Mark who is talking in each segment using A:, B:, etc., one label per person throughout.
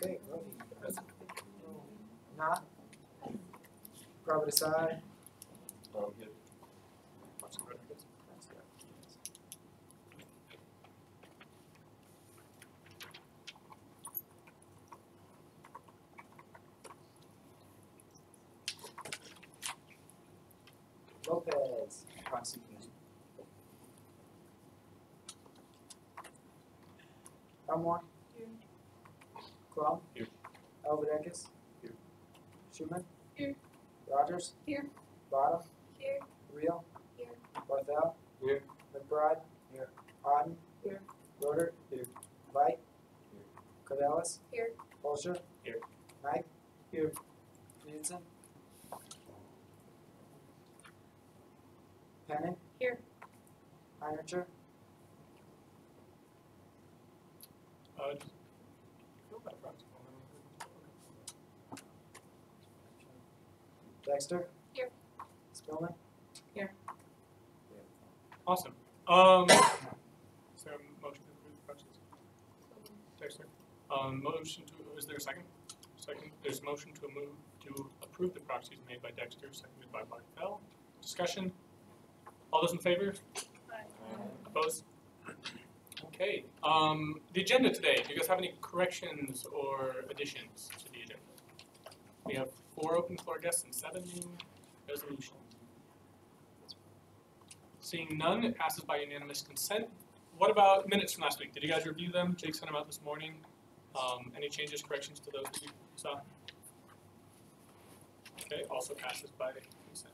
A: Okay, not. Probably aside.
B: Yeah.
A: Lopez, proxy. Elmore.
C: Here.
A: Clum.
B: Here.
A: Elvidekis.
B: Here.
A: Schumann.
C: Here.
A: Rogers.
C: Here.
A: Bottom.
C: Here.
A: Real.
C: Here.
A: Barthel.
B: Here.
A: McBride.
B: Here.
A: Auden.
C: Here.
A: Roder.
B: Here.
A: Vite.
B: Here.
A: Cordelis.
C: Here.
A: Bolsher.
B: Here.
A: Knight. Here. Stevenson. Penning.
C: Here.
A: Heinricher. Dexter.
C: Here.
A: Spillman.
C: Here.
D: Awesome. Is there a motion to approve the proxies? Dexter. Motion to, is there a second? Second. There's a motion to approve the proxies made by Dexter, seconded by Barthel. Discussion. All those in favor?
C: Aye.
D: Opposed? Okay. The agenda today. Do you guys have any corrections or additions to the agenda? We have 4 open floor guests and 7 resolutions. Seeing none, it passes by unanimous consent. What about minutes from last week? Did you guys review them? Jake sent them out this morning. Any changes, corrections to those that you saw? Okay, also passes by consent.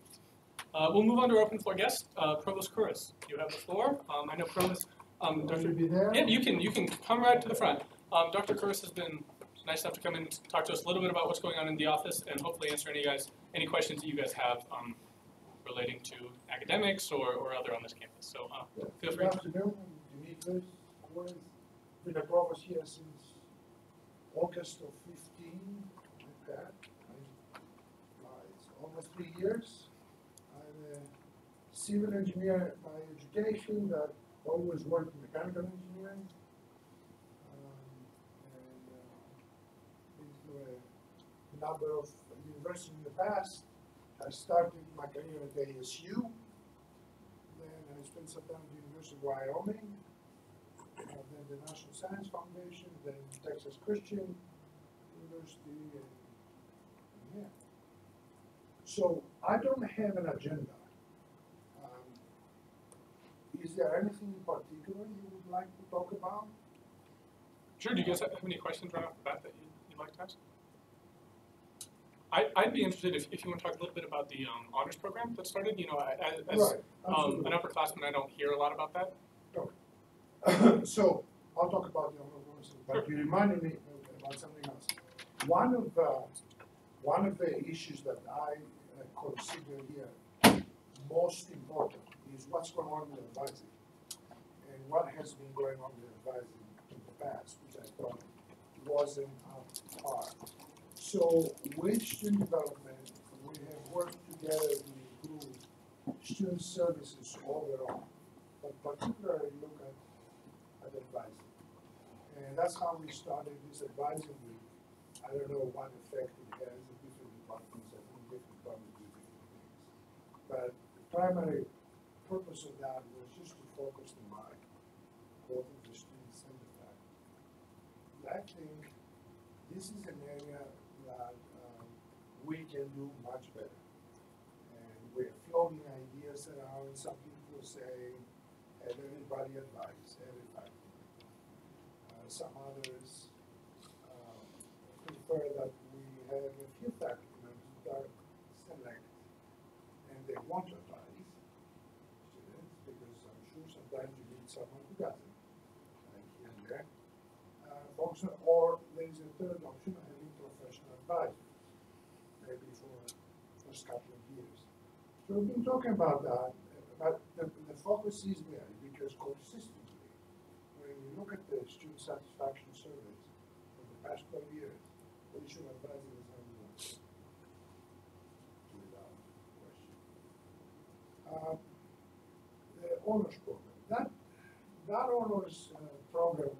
D: We'll move on to our open floor guest, Provost Kouros. You have the floor. I know Provost. Dr.
E: Be there?
D: Yeah, you can come right to the front. Dr. Kouros has been nice enough to come in and talk to us a little bit about what's going on in the office and hopefully answer any questions that you guys have relating to academics or other on this campus. So feel free.
E: Good afternoon, Dimitris. I was with the provost here since August of 15, like that. It's almost 3 years. I'm a civil engineer by education that always worked in mechanical engineering. Been through a number of universities in the past. I started my career at ASU. Then I spent some time at the University of Wyoming. Then the National Science Foundation. Then Texas Christian University. And yeah. So I don't have an agenda. Is there anything in particular you would like to talk about?
D: Sure. Do you guys have any questions right off the bat that you'd like to ask? I'd be interested if you want to talk a little bit about the honors program that started. You know, as
E: Right,
D: an upperclassman, I don't hear a lot about that.
E: Okay. So I'll talk about the honors, but you reminded me about something else. One of the issues that I consider here most important is what's going on with advising and what has been going on with advising in the past, which I thought wasn't up to par. So with student development, we have worked together to improve student services overall, but particularly look at advising. And that's how we started this advising week. I don't know what effect it has in different departments. I think different departments do different things. But the primary purpose of that was just to focus the mind, both of the students and the faculty. I think this is an area that we can do much better. And we're floating ideas around. Some people say, have everybody advise, every faculty. Some others prefer that we have a few faculty members that are selected and they want to advise students, because I'm sure sometimes you need someone who doesn't, like here and there. Function, or there is a third option, having professional advisors, maybe for the first couple of years. So we've been talking about that, but the focus is there because consistently, when we look at the student satisfaction surveys for the past 12 years, the issue of advising is number one, without question. The honors program. That honors program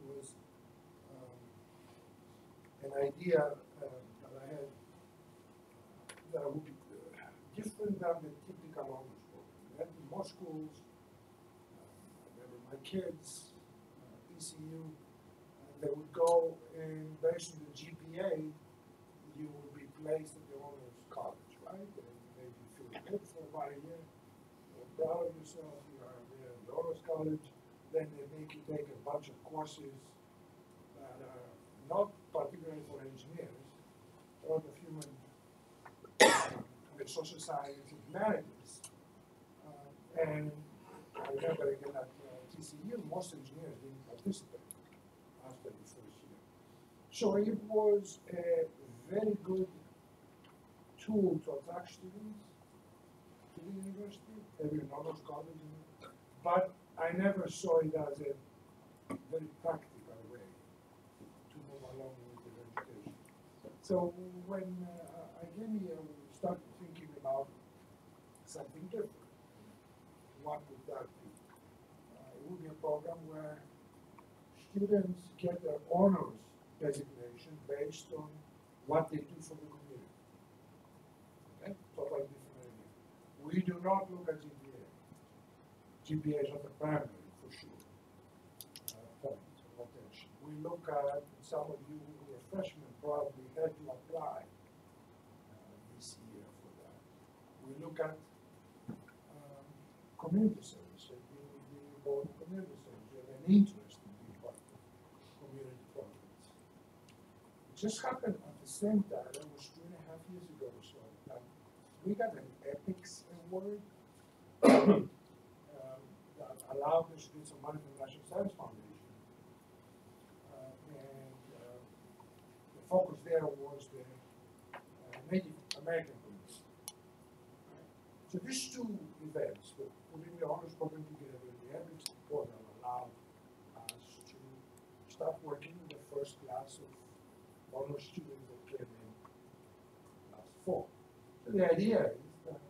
E: was idea that I had that would be different than the typical honors program. And in most schools, I remember my kids, PCU, they would go and based on the GPA, you would be placed at the honors college, right? And maybe you feel good for about a year, you're proud of yourself, you are there at the honors college, then they make you take a bunch of courses that are not particularly for engineers, a lot of human social science and humanities. And I remember again at TCU, most engineers didn't participate after the first year. So it was a very good tool to attract students to the university, maybe an honors college, but I never saw it as a very practical way to move along with the education. So when I came here, we started thinking about something different. What would that be? It would be a program where students get their honors designation based on what they do for the community. Okay? Totally different idea. We do not look at GPA. GPA is not the primary, for sure, point of attention. We look at, some of you who were freshmen probably had to apply this year for that. We look at community service, and you will be involved in community service. You have an interest in being part of community programs. It just happened at the same time, that was 2.5 years ago or so, we got an EPICS award that allowed us to get some money from the National Science Foundation. The focus there was the Native American community. So these two events, putting the honors program together, the EPICS program allowed us to start working with the first class of honors students that came in last fall. So the idea is that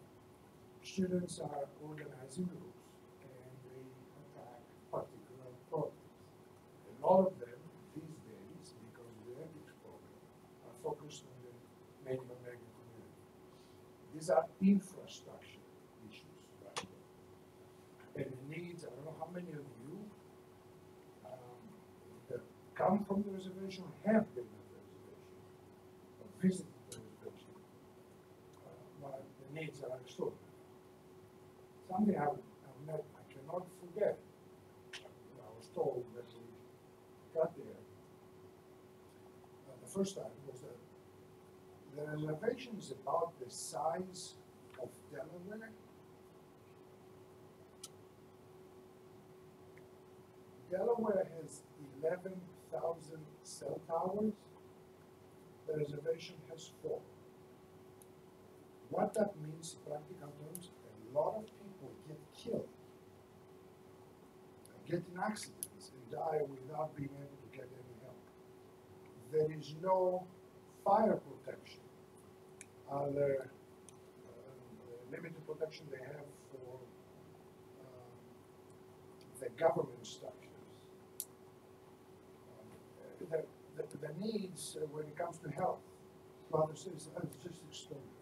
E: students are organized in groups and they attack particular problems. And all of them these days, because of the EPICS program, are focused on the Native American community. These are infrastructure issues, right? And the needs, I don't know how many of you that come from the reservation have been at the reservation or visited the reservation, but the needs are extraordinary. Something I cannot forget. I was told that we got there the first time was that the reservation is about the size of Delaware. Delaware has 11,000 cell towers. The reservation has 4. What that means in practical terms, a lot of people get killed, get in accidents, and die without being able to get any help. There is no fire protection. Other limited protection they have for the government structures. The needs when it comes to health, other citizens, is just extraordinary.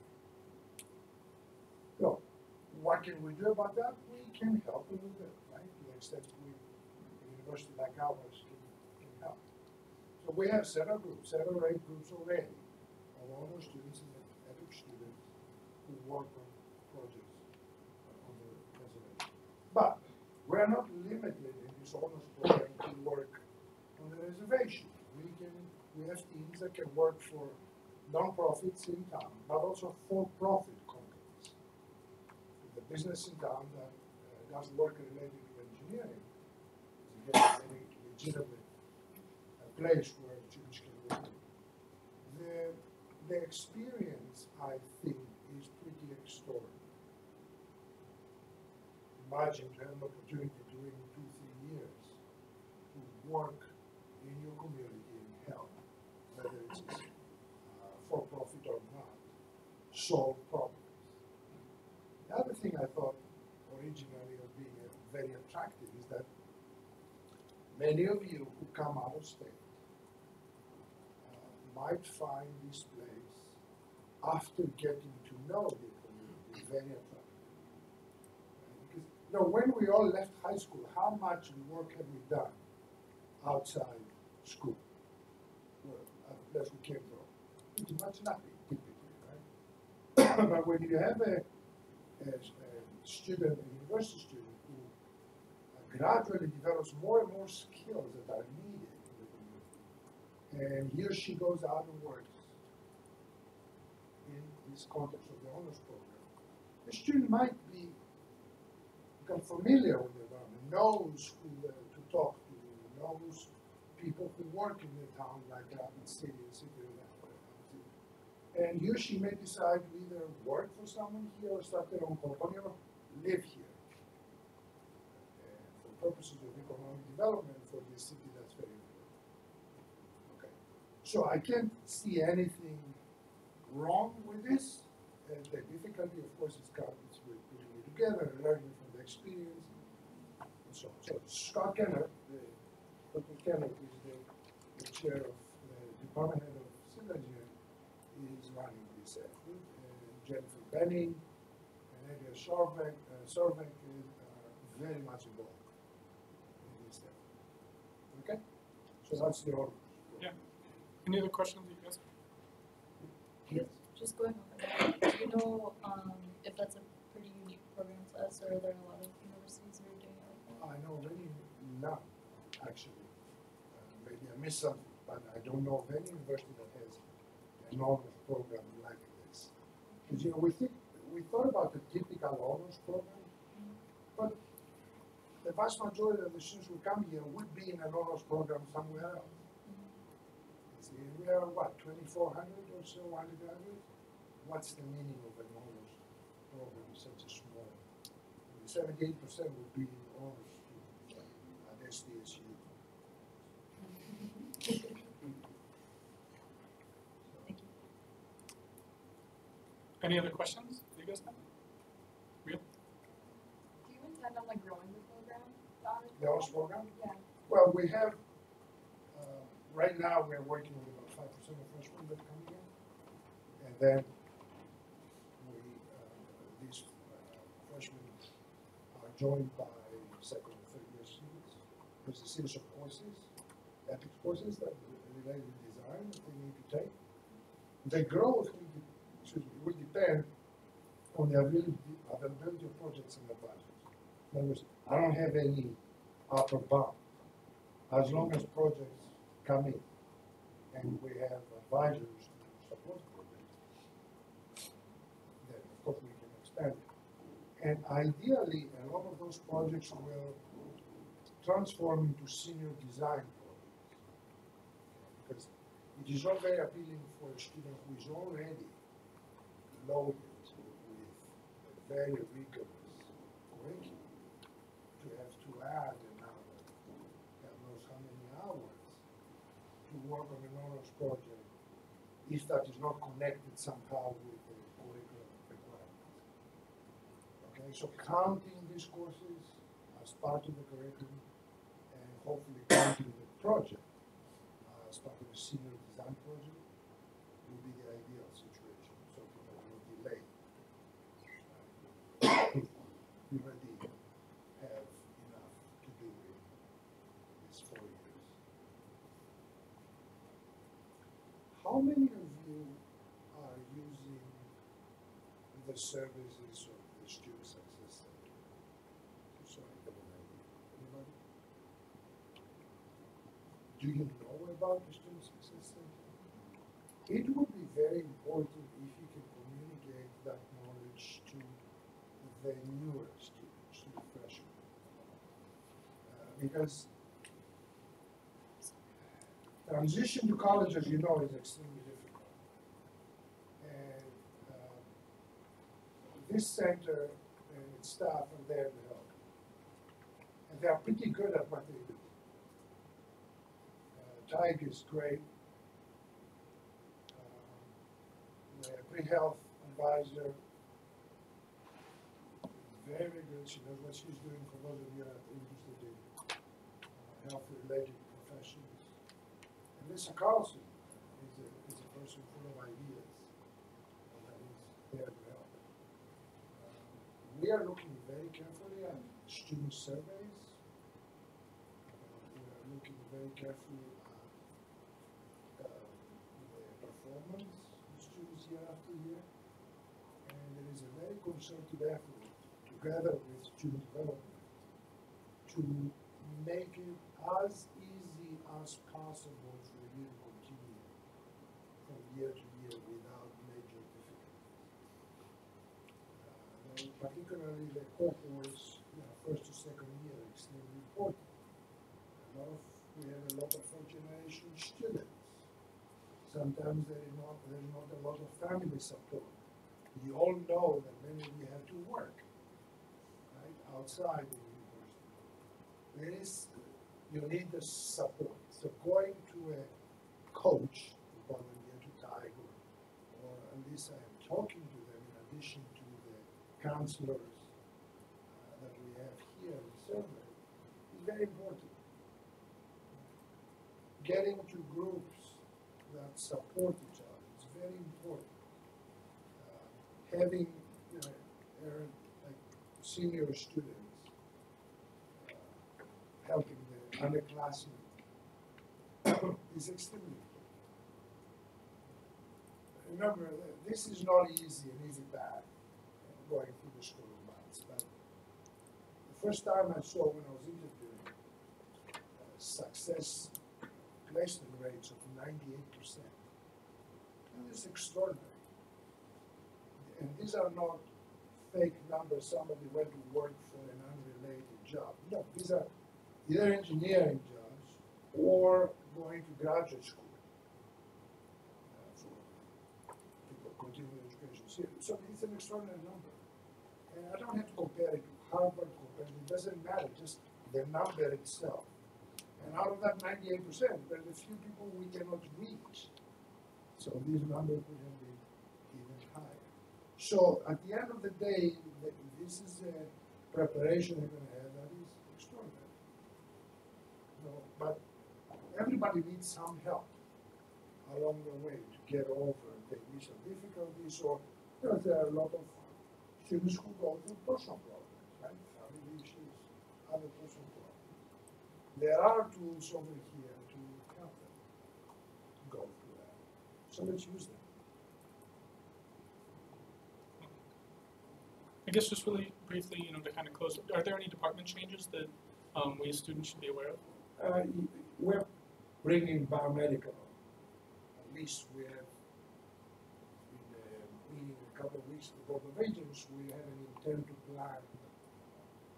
E: So, what can we do about that? We can help a little bit, right? To the extent a university like ours can help. So we have 7 groups, 7 or 8 groups already of all those students and the EPIC students who work on projects on the reservation. But we're not limited in this honors program to work on the reservation. We have teams that can work for non-profits in town, but also for-profit companies. The business in town that does work related to engineering is a very legitimate place where students can work. The experience, I think, is pretty extraordinary. Imagine to have an opportunity during 2-3 years to work in your community and help, whether it's for profit or not, solve problems. The other thing I thought originally of being very attractive is that many of you who come out of state might find this place, after getting to know the community, very attractive. Because, you know, when we all left high school, how much work have we done outside school? Well, at the place we came from? Pretty much nothing, typically, right? But when you have a student, a university student, who gradually develops more and more skills that are needed in the community, and he or she goes out and works in this context of the honors program, the student might become familiar with the environment, knows who to talk to, knows people who work in the town, like Rapid City, and he or she may decide to either work for someone here or start their own company or live here. And for purposes of economic development for this city, that's very important. Okay. So I can't see anything wrong with this. And the difficulty, of course, is with putting it together and learning from the experience and so on. So Scott Kenner, Dr. Kenner is the chair of the Department Head of Civil Engineering, is running this effort. Jennifer Benning and Adria Sorvek are very much involved in this effort. Okay? So that's the order.
D: Yeah. Any other questions you guys have?
E: Yes.
B: Just going on that, do you know if that's a pretty unique program to us, or are there a lot of universities who are doing it like that?
E: I know many, none, actually. Maybe I missed something, but I don't know of any university that has an honors program like this. Because, you know, we thought about the typical honors program, but the vast majority of the students who come here would be in an honors program somewhere else. See, we are what, 2,400 or so undergraduates? What's the meaning of an honors program such a small? 78% would be honors students at SDSU.
D: Any other questions you guys have? Real?
C: Do you intend on like growing the program?
E: The honors program?
C: Yeah.
E: Well, we have, right now we're working with about 5% of freshmen that come here. And then these freshmen are joined by second and third year students. There's a series of courses, ethics courses that related to design that they need to take. The growth will depend on the availability of projects and advisors. In other words, I don't have any upper bound. As long as projects come in and we have advisors to support projects, then of course we can expand it. And ideally, a lot of those projects will transform into senior design projects. Because it is not very appealing for a student who is already loaded with a very rigorous curriculum to have to add another, God knows how many hours, to work on an honors project if that is not connected somehow with the curriculum requirements. Okay, so counting these courses as part of the curriculum and hopefully counting the project as part of the senior design project would be the ideal situation, so people will delay. We already have enough to do in these 4 years. How many of you are using the services of the Student Success Center? Just so I have an idea. Anybody? Do you know about the Student Success Center? It would be very important if you can communicate that knowledge to the newer students, to the freshmen. Because transition to college, as you know, is extremely difficult. And this center and its staff are there to help. And they are pretty good at what they do. Tig is great. The pre-health advisor is very good. She knows what she's doing for those of you that are interested in health-related professions. And Lisa Carlson person full of ideas that is there to help. We are looking very carefully at student surveys. We are looking very carefully at the performance of students year after year. And there is a very concerted effort together with student development to make it as easy as possible for you to continue from year to year without major difficulties. Particularly the cohorts, first to second year, are extremely important. We have a lot of first generation students. Sometimes there's not a lot of family support. You all know that many of you have to work, right, outside the university. You need the support. So going to a coach, whether to Tiger, or at least I'm talking to them in addition to the counselors that we have here in the survey, is very important. Getting to groups that support each other is very important. Having like senior students helping the underclassmen is extremely important. Remember, this is not an easy path going through the school of maths, but the first time I saw when I was interviewing success placement rates of 98%, that is extraordinary. And these are not fake numbers, somebody went to work for an unrelated job. No, these are either engineering jobs or going to graduate school for continuing education. So it's an extraordinary number. And I don't have to compare it to Harvard, it doesn't matter, just the number itself. And out of that 98%, there's a few people we cannot reach. So these numbers would have been even higher. So at the end of the day, this is a preparation they're going to have that is extraordinary. But everybody needs some help along the way to get over the initial difficulties, or there are a lot of students who go through personal problems, right? Family issues, other personal problems. There are tools over here to help them go through that. So let's use them.
D: I guess just really briefly, to kind of close, are there any department changes that we as students should be aware of?
E: We're bringing biomedical. At least we have, in the meeting a couple of weeks with the Board of Regents, we have an intent to plan,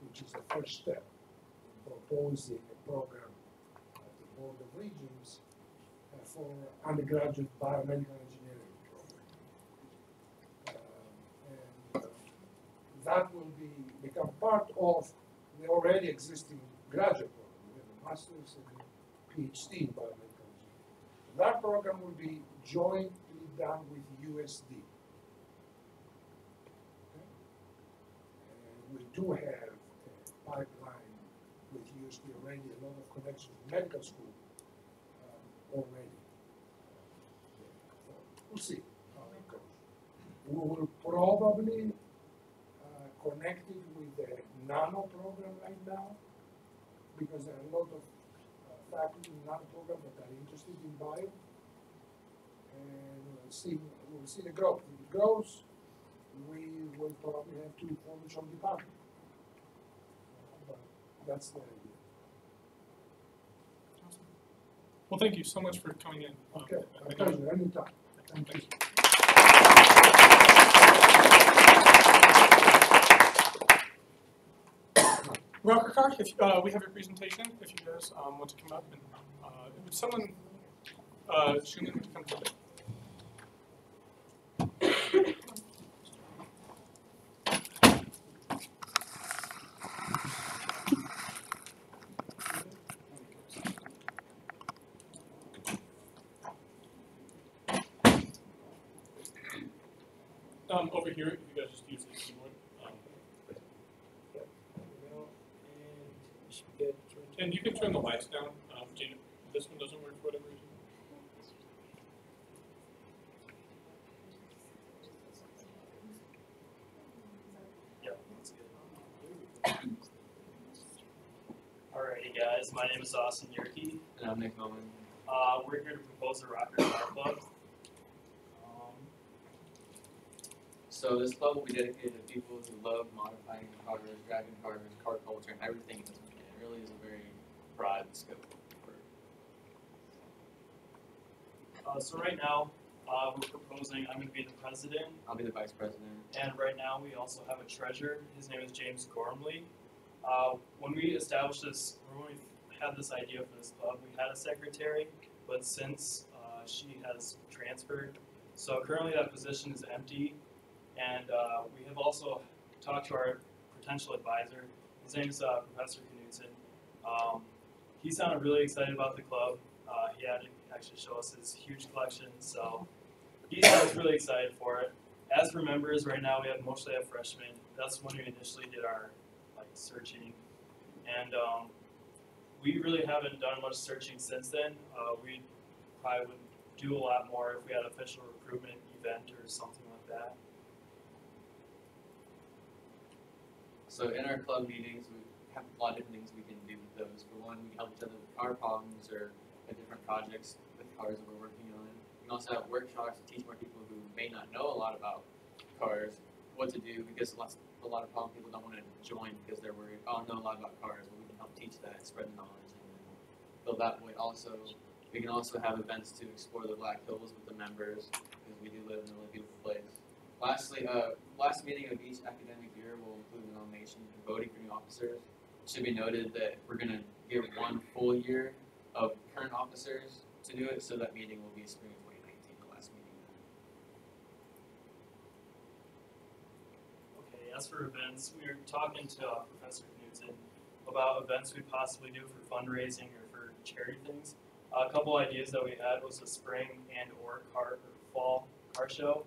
E: which is the first step in proposing a program at the Board of Regents for undergraduate biomedical engineering program. That will become part of the already existing graduate program. We have a master's and a PhD in biomedical engineering. That program will be jointly done with USD. Okay? And we do have a pipeline with USD already, a lot of connections with medical school already. So we'll see how it goes. We will probably connected with the nano program right now, because there are a lot of faculty in nano program that are interested in bio, and we'll see the growth. If it grows, we will probably have to form its own department. But that's the idea.
D: Awesome. Well, thank you so much for coming in.
E: Okay, my pleasure, anytime. Thank you.
D: Rocker Car, if we have your presentation, if you guys want to come up, and would someone, Schumann, to come forward? Over here, if you guys just use the keyboard. And you can turn the lights down. If this one doesn't work for whatever reason.
F: Hey guys, my name is Austin Yerke.
G: And I'm Nick Moen.
F: We're here to propose a rocker car club.
G: So this club will be dedicated to people who love modifying cars, driving cars, car culture, and everything in between. It really is a very broad scope.
F: So right now, we're proposing, I'm going to be the president,
G: I'll be the vice president.
F: and right now we also have a treasurer. His name is James Gormley. When we established this, when we had this idea for this club, we had a secretary, but since she has transferred, so currently that position is empty, and we have also talked to our potential advisor. His name is Professor Knudsen. He sounded really excited about the club. He had to actually show us his huge collection, so he was really excited for it. As for members, right now we have mostly have freshmen. That's when we initially did our searching, and we really haven't done much searching since then. We probably would do a lot more if we had an official recruitment event or something like that.
G: So in our club meetings, we have a lot of different things we can do with those. For one, we help each other with car problems or different projects with cars that we're working on. We can also have workshops to teach more people who may not know a lot about cars what to do, because a lot of problem people don't want to join because they're worried, oh, I know a lot about cars. Well, we can help teach that, spread the knowledge, and build that way. Also, we can also have events to explore the Black Hills with the members, because we do live in a really beautiful place. Lastly, last meeting of each academic year will include the nomination and voting for new officers. It should be noted that we're going to give 1 full year of current officers to do it, so that meeting will be spring of 2019, the last meeting.
F: Okay, as for events, we were talking to Professor Knudsen about events we'd possibly do for fundraising or for charity things. A couple ideas that we had was a spring and or fall car show.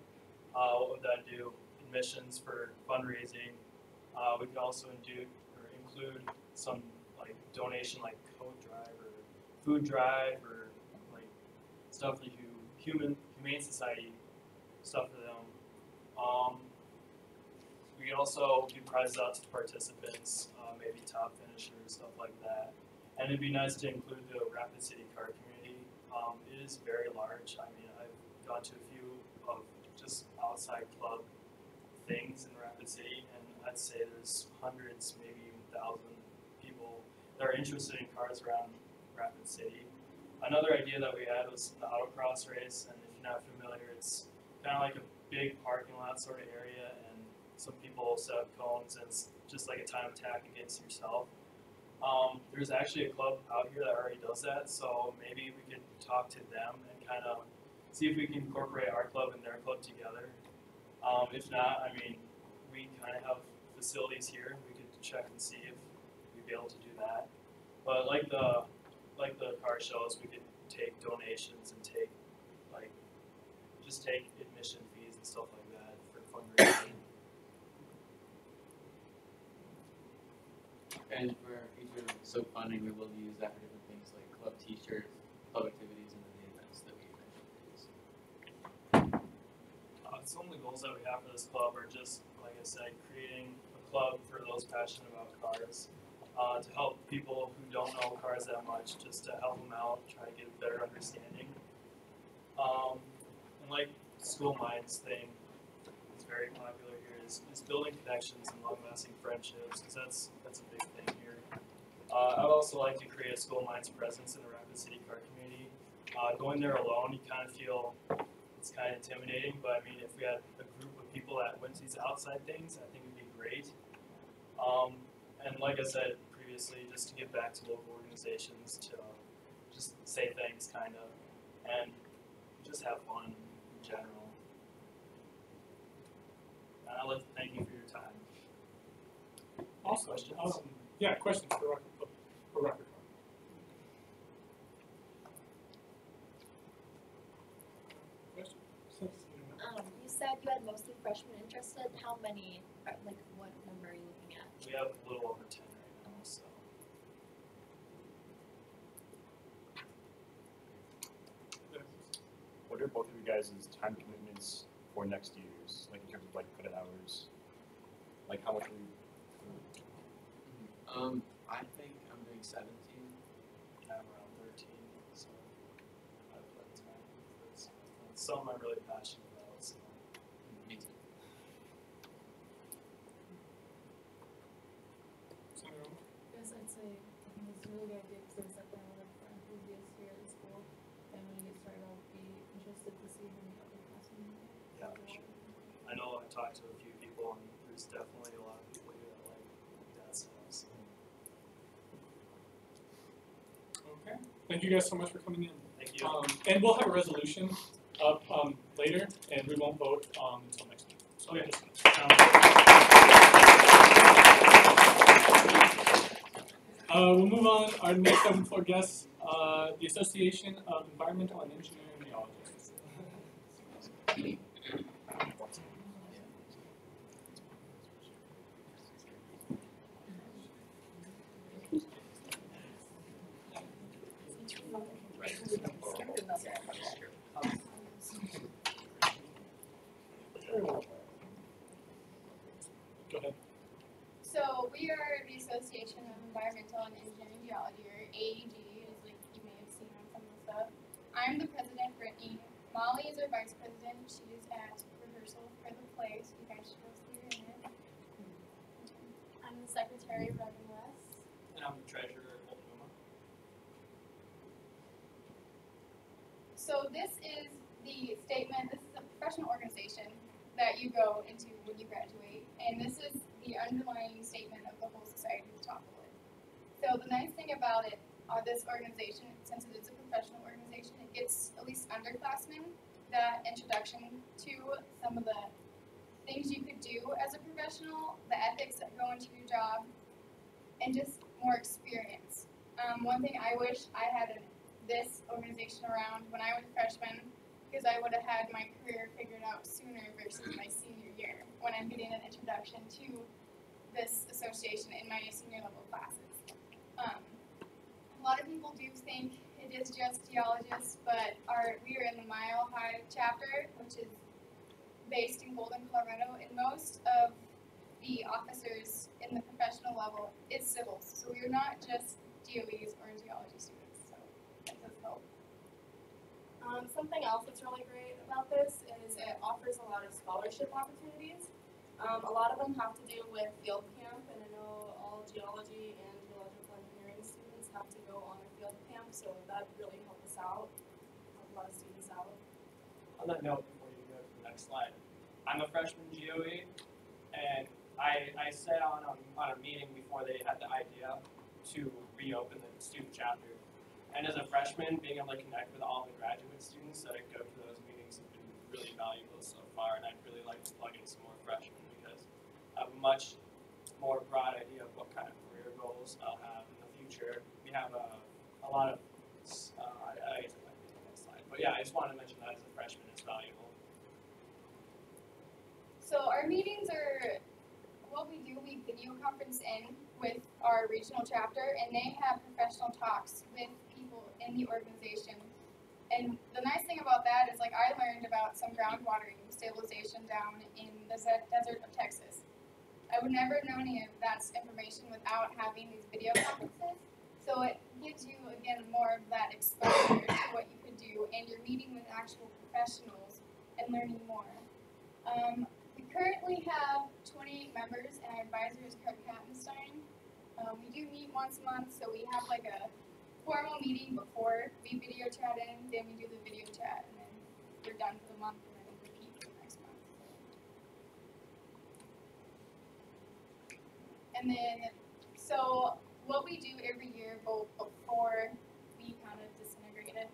F: What would that do? Admissions for fundraising. We could also include some donation like coat drive or food drive or stuff for humane society stuff for them. We could also give prizes out to the participants, maybe top finishers, stuff like that. And it'd be nice to include the Rapid City car community. It is very large. I mean, I've gone to a few of just outside club things in Rapid City, and I'd say there's hundreds, maybe even 1,000 people that are interested in cars around Rapid City. Another idea that we had was the autocross race, and if you're not familiar, it's kind of like a big parking lot sort of area, and some people set up cones, and it's just like a time attack against yourself. There's actually a club out here that already does that, so maybe we could talk to them and kind of see if we can incorporate our club and their club together. If not, I mean, we kind of have facilities here. We could check and see if we'd be able to do that. But like the car shows, we could take donations and take just take admission fees and stuff like that for fundraising.
G: And for our future soap funding, we will use that for different things like club t-shirts, club activities, and then the events that we mentioned.
F: Some of the goals that we have for this club are just, like I said, creating a club for those passionate about cars, to help people who don't know cars that much, just to help them out, try to get a better understanding. And like School Minds thing is very popular here, is building connections and long-lasting friendships, because that's a big thing here. I'd also like to create a School Minds presence in the Rapid City car community. Going there alone, you kind of feel it's kind of intimidating, but I mean, if we had a group of people that went to these outside things, I think it'd be great. And like I said previously, just to give back to local organizations, to just say thanks, kind of, and just have fun in general. And I'd like to thank you for your time.
D: Awesome.
F: Questions?
D: Yeah, questions for Rocket Car. Questions?
H: You said you had mostly freshmen interested. How many, what number are you looking at?
F: We have a little over 10 right now, so.
I: What are both of you guys' time commitments for next year's, like in terms of credit hours? Like how much are you?
G: I think I'm doing 17
F: something I'm really passionate about. So.
G: Me too.
D: Senator Romo?
B: Yes, I'd say I think it's a really good idea because there's definitely a lot of enthusiasts here at the school, and when you get started, I'll be interested to see how many other classrooms you get.
F: Yeah, for sure. I know I talked to a few people, and there's definitely a lot of people here that like that stuff. So.
D: Okay. Thank you guys so much for coming in.
F: Thank you.
D: And we'll have a resolution up later, and we won't vote until next week.
F: Okay.
D: We'll move on. Our next seventh floor guests, the Association of Environmental and Engineering Geologists. Go ahead.
C: So we are the Association of Environmental and Engineering Geology, or AEG, as like you may have seen on some of the stuff. I'm the president, Brittany. Molly is our vice president. She's at rehearsal for the play, so you guys should go see her in it. I'm the secretary, Reverend Wes.
F: And I'm the treasurer, Oklahoma.
C: So this is the statement. This is a professional organization that you go into when you graduate, and this is the underlying statement of the whole society to top of it. So the nice thing about it, this organization, since it is a professional organization, it gets at least underclassmen that introduction to some of the things you could do as a professional, the ethics that go into your job, and just more experience. One thing I wish I had this organization around when I was a freshman, because I would have had my career figured out sooner versus my senior year when I'm getting an introduction to this association in my senior level classes. A lot of people do think it is just geologists, but we are in the Mile High chapter, which is based in Golden, Colorado, and most of the officers in the professional level is civils. So we are not just DOEs or geology students, so that does help. Something else that's really great about this is it offers a lot of scholarship opportunities. A lot of them have to do with field camp, and I know all geology and geological engineering students have to go on a field camp, so that really helped us out, helped a lot of students out.
F: On that note, before you go to the next slide, I'm a freshman GOE, and I sat on a meeting before they had the idea to reopen the student chapter. And as a freshman, being able to connect with all the graduate students that go to those meetings has been really valuable so far, and I'd really like to plug in some more freshmen because I have a much more broad idea of what kind of career goals I'll have in the future. We have a lot of, I guess it might be the next slide, but yeah, I just wanted to mention that as a freshman it's valuable.
C: So our meetings are, what we do, we video conference in with our regional chapter, and they have professional talks with people in the organization. And the nice thing about that is, like, I learned about some groundwater stabilization down in the desert of Texas. I would never have known any of that information without having these video conferences. So it gives you, again, more of that exposure to what you could do, and you're meeting with actual professionals and learning more. We currently have 28 members, and our advisor is Kirk Kattenstein. We do meet once a month, so we have like a formal meeting before we video chat in, then we do the video chat, and then we're done for the month, and then repeat for the next month. And then, so what we do every year, both before we kind of disintegrate it,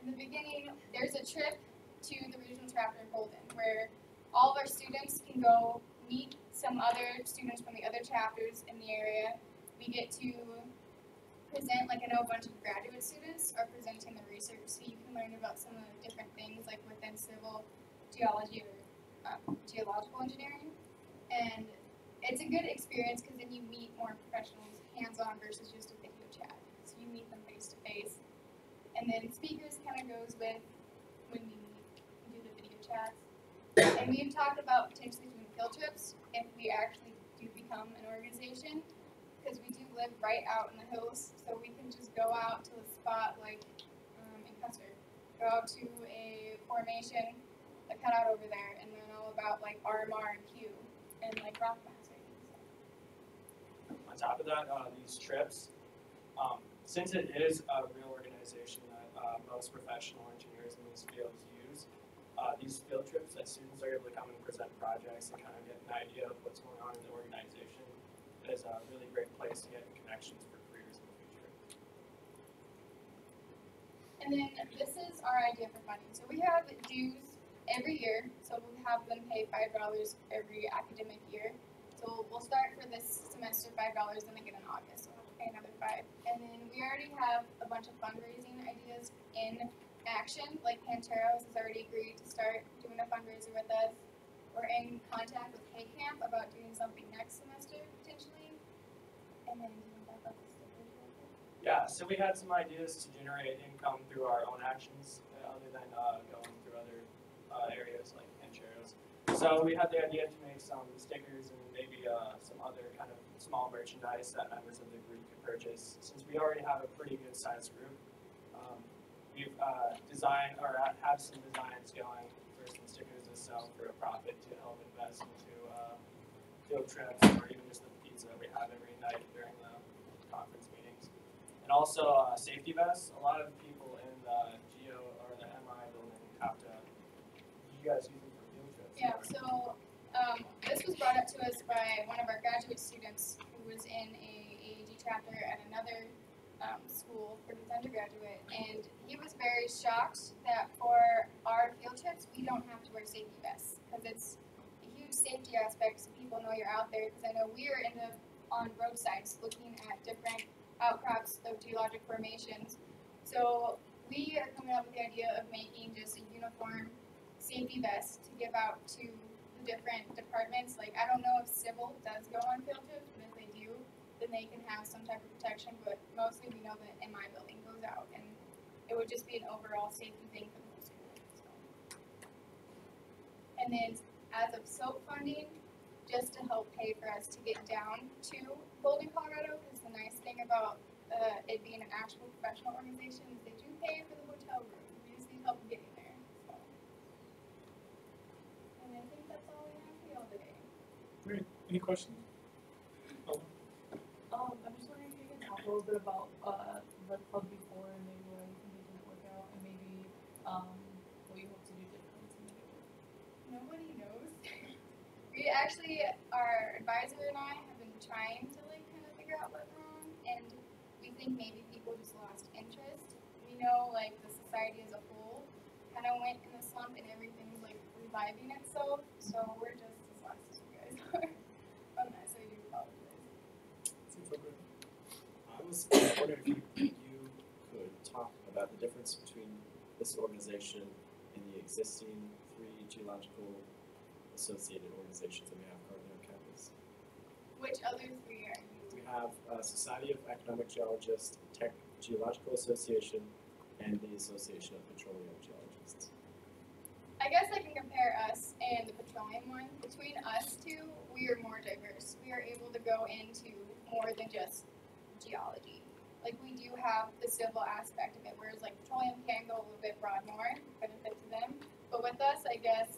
C: in the beginning, there's a trip to the regional chapter in Golden, where all of our students can go meet some other students from the other chapters in the area. We get to present, like I know a bunch of graduate students are presenting the research, so you can learn about some of the different things like within civil geology or geological engineering. And it's a good experience because then you meet more professionals hands-on versus just a video chat. So you meet them face-to-face. And then speakers kind of goes with when we do the video chats. And we've talked about potentially doing field trips if we actually do become an organization, because we do live right out in the hills, so we can just go out to a spot like in Custer, go out to a formation, the cutout over there, and then all about like RMR and Q and like rock mass rating.
F: On top of that, these trips, since it is a real organization that most professional engineers in these fields use, these field trips that students are able to come and present projects and kind of get an idea of what's going on in the organization is a really great place to get connections for careers in the future.
C: And then this is our idea for funding. So we have dues every year, so we have them pay $5 every academic year. So we'll start for this semester $5, then again in August, so we'll have to pay another $5. And then we already have a bunch of fundraising ideas in action, like Panteros has already agreed to start doing a fundraiser with us. We're in contact with K Camp about doing something next semester, potentially. And then do you want to talk about the stickers real quick?
F: Yeah, so we had some ideas to generate income through our own actions, other than going through other areas like Panteros. So we had the idea to make some stickers and maybe some other kind of small merchandise that members of the group could purchase. Since we already have a pretty good sized group, we've designed or have some designs going for some stickers to sell for a profit to help invest into field trips or even just the pizza that we have every night during the conference meetings. And also safety vests. A lot of people in the Geo or the MI building have to. You guys use them for field trips?
C: Yeah,
F: or?
C: so this was brought up to us by one of our graduate students who was in a AAG chapter at another school for his undergraduate, and he was very shocked that for our field trips we don't have to wear safety vests because it's a huge safety aspect so people know you're out there. Because I know we are on roadsides looking at different outcrops of geologic formations, so we are coming up with the idea of making just a uniform safety vest to give out to the different departments. Like, I don't know if civil does go on field trips, but if they do, then they can have some type of protection, but mostly we know that MI building goes out, and it would just be an overall safety thing for the whole school. So. And then as of SOAP funding, just to help pay for us to get down to Boulder, Colorado, because the nice thing about it being an actual professional organization is they do pay for the hotel room. We just need help getting there. So. And I think that's all we have for y'all today.
D: Great. Any questions?
B: I'm just wondering if you can talk a little bit about the club before and maybe why you think it didn't work out and maybe what you hope to do differently to make it work.
C: Nobody knows. We actually, our advisor and I have been trying to like kind of figure out what's wrong, and we think maybe people just lost interest. We know like the society as a whole kind of went in a slump and everything's like reviving itself, so we're just as lost as you guys are on that, so I do apologize.
I: I was wondering if you could talk about the difference between this organization and the existing 3 geological associated organizations that we have currently on campus.
C: Which other 3 are you?
I: We have Society of Economic Geologists, Tech Geological Association, and the Association of Petroleum Geologists.
C: I guess I can compare us and the petroleum one. Between us two, we are more diverse. We are able to go into more than just geology. Like, we do have the civil aspect of it, whereas like petroleum can go a little bit broad more, benefit to them. But with us, I guess,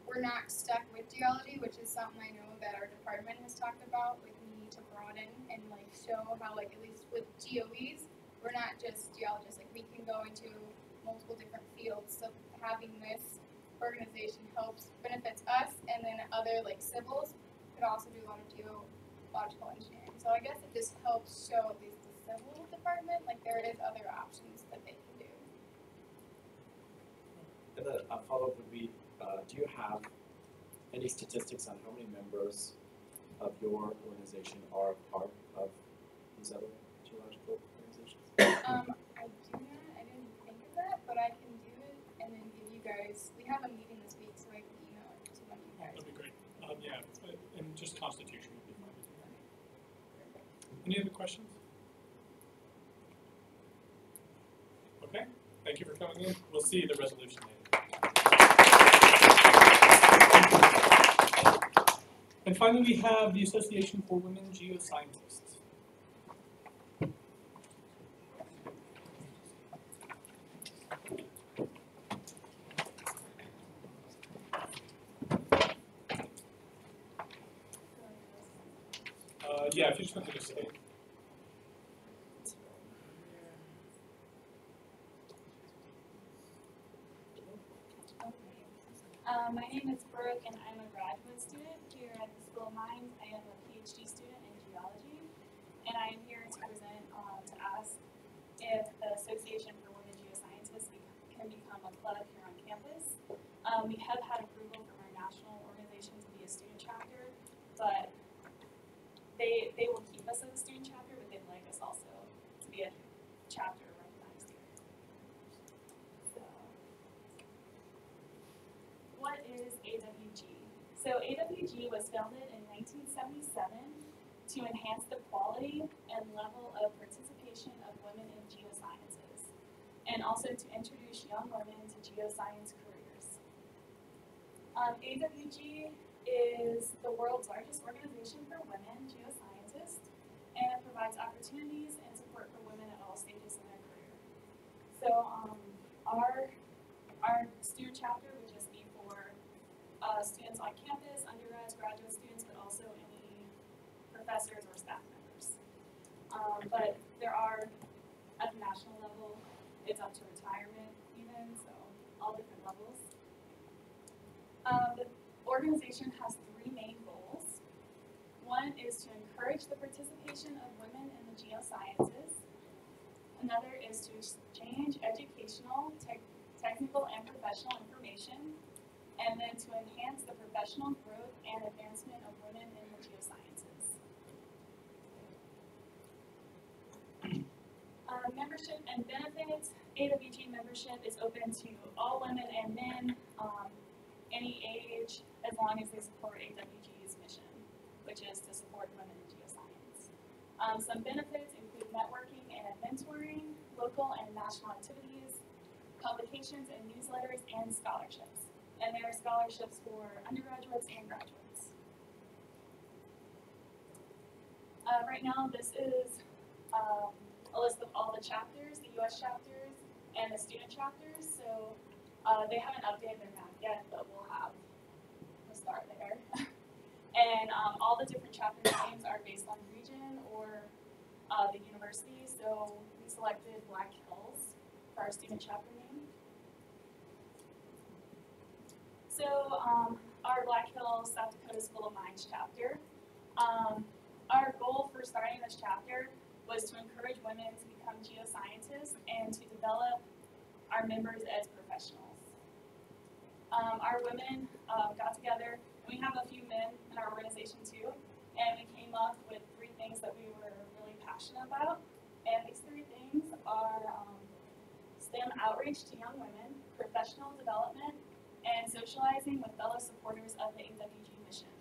C: we're not stuck with geology, which is something I know that our department has talked about. Like, we need to broaden and like show how, like, at least with GOEs, we're not just geologists. Like, we can go into multiple different fields. So having this organization benefits us, and then other like civils could also do a lot of geological engineering. So I guess it just helps show at least the civil department like there is other options that they can do.
I: And then a follow-up would be, do you have any statistics on how many members of your organization are part of these other geological organizations?
C: I do not. I didn't think of that, but I can do it and then give you guys. We have a meeting this week, so I can email it to one of you guys.
D: That'd be great. Yeah, and just constitution would be fine. Any other questions? Okay, thank you for coming in. We'll see the resolution later. And finally, we have the Association for Women Geoscientists. Yeah, if you just want to just say.
J: My name is Brooke, and I'm a graduate student here at the School of Mines. I am a PhD student in geology, and I am here to present to ask if the Association for Women Geoscientists can become a club here on campus. We have had approval from our national organization to be a student chapter, but they will keep us as a student chapter, but they'd like us also to be a chapter recognized here. So, what is AWG? So AWG was founded in 1977 to enhance the quality and level of participation of women in geosciences, and also to introduce young women to geoscience careers. AWG is the world's largest organization for women geoscientists, and it provides opportunities and support for women at all stages in their career. So our student chapter would just be for students on campus, undergrads, graduate students, but also any professors or staff members. But there are, at the national level, it's up to retirement even, so all different levels. The organization has three main goals. One is to encourage the participation of women in the geosciences. Another is to exchange educational, technical, and professional information. And then to enhance the professional growth and advancement of women in the geosciences. Membership and benefits. AWG membership is open to all women and men, any age, as long as they support AWG's mission, which is to support women in geoscience. Some benefits include networking and mentoring, local and national activities, publications and newsletters, and scholarships. And there are scholarships for undergraduates and graduates. Right now, this is a list of all the chapters, the U.S. chapters, and the student chapters. So they haven't updated their map yet, but we'll start there. And all the different chapter names are based on region or the university. So we selected Black Hills for our student chapter name. So our Black Hills, South Dakota School of Mines chapter, our goal for starting this chapter was to encourage women to become geoscientists and to develop our members as professionals. Our women got together, and we have a few men in our organization too, and we came up with three things that we were really passionate about. And these three things are STEM outreach to young women, professional development, and socializing with fellow supporters of the AWG mission.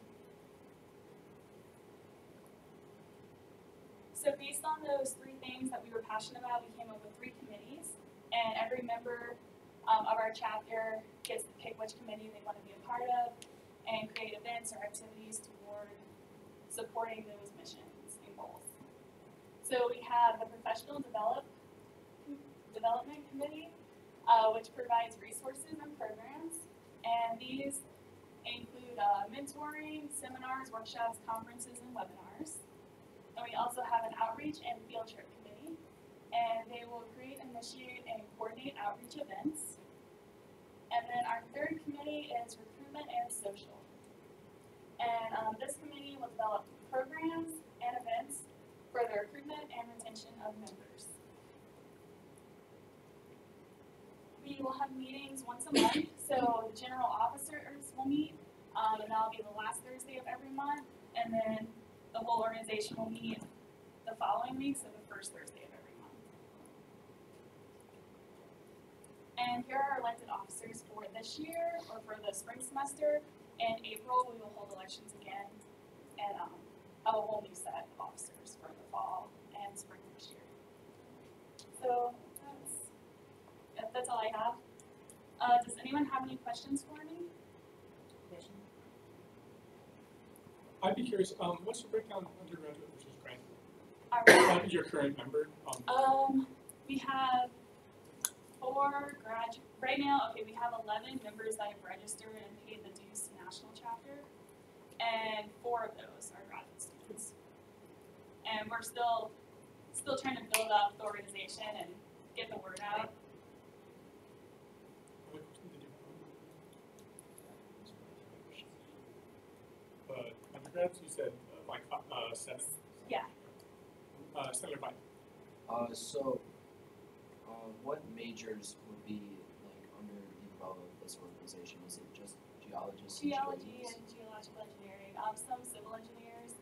J: So based on those three things that we were passionate about, we came up with 3 committees, and every member of our chapter gets to pick which committee they want to be a part of and create events or activities toward supporting those missions and goals. So we have the Professional Development Committee, which provides resources and programs. And these include mentoring, seminars, workshops, conferences, and webinars. And we also have an outreach and field trip committee. And they will create, initiate, and coordinate outreach events. And then our third committee is recruitment and social. And this committee will develop programs and events for the recruitment and retention of members. We will have meetings once a month, so the general officers will meet, and that'll be the last Thursday of every month, and then the whole organization will meet the following week, so the first Thursday of every month. And here are our elected officers for this year, or for the spring semester. In April, we will hold elections again, and have a whole new set of officers for the fall and spring next year. So that's all I have. Does anyone have any questions for me?
D: Question? I'd be curious, what's the breakdown of undergraduate versus graduate? Your current member?
J: We have 4 graduate, right now, okay, we have 11 members that have registered and paid the dues to national chapter, and 4 of those are graduate students. and we're still trying to build up the organization and get the word out.
D: What question did you have? Undergrads, you said like 7?
J: Yeah.
D: Senator Biden.
I: What majors would be like under the umbrella of this organization? Is it just geologists?
J: Geology and geological engineering, some civil engineers.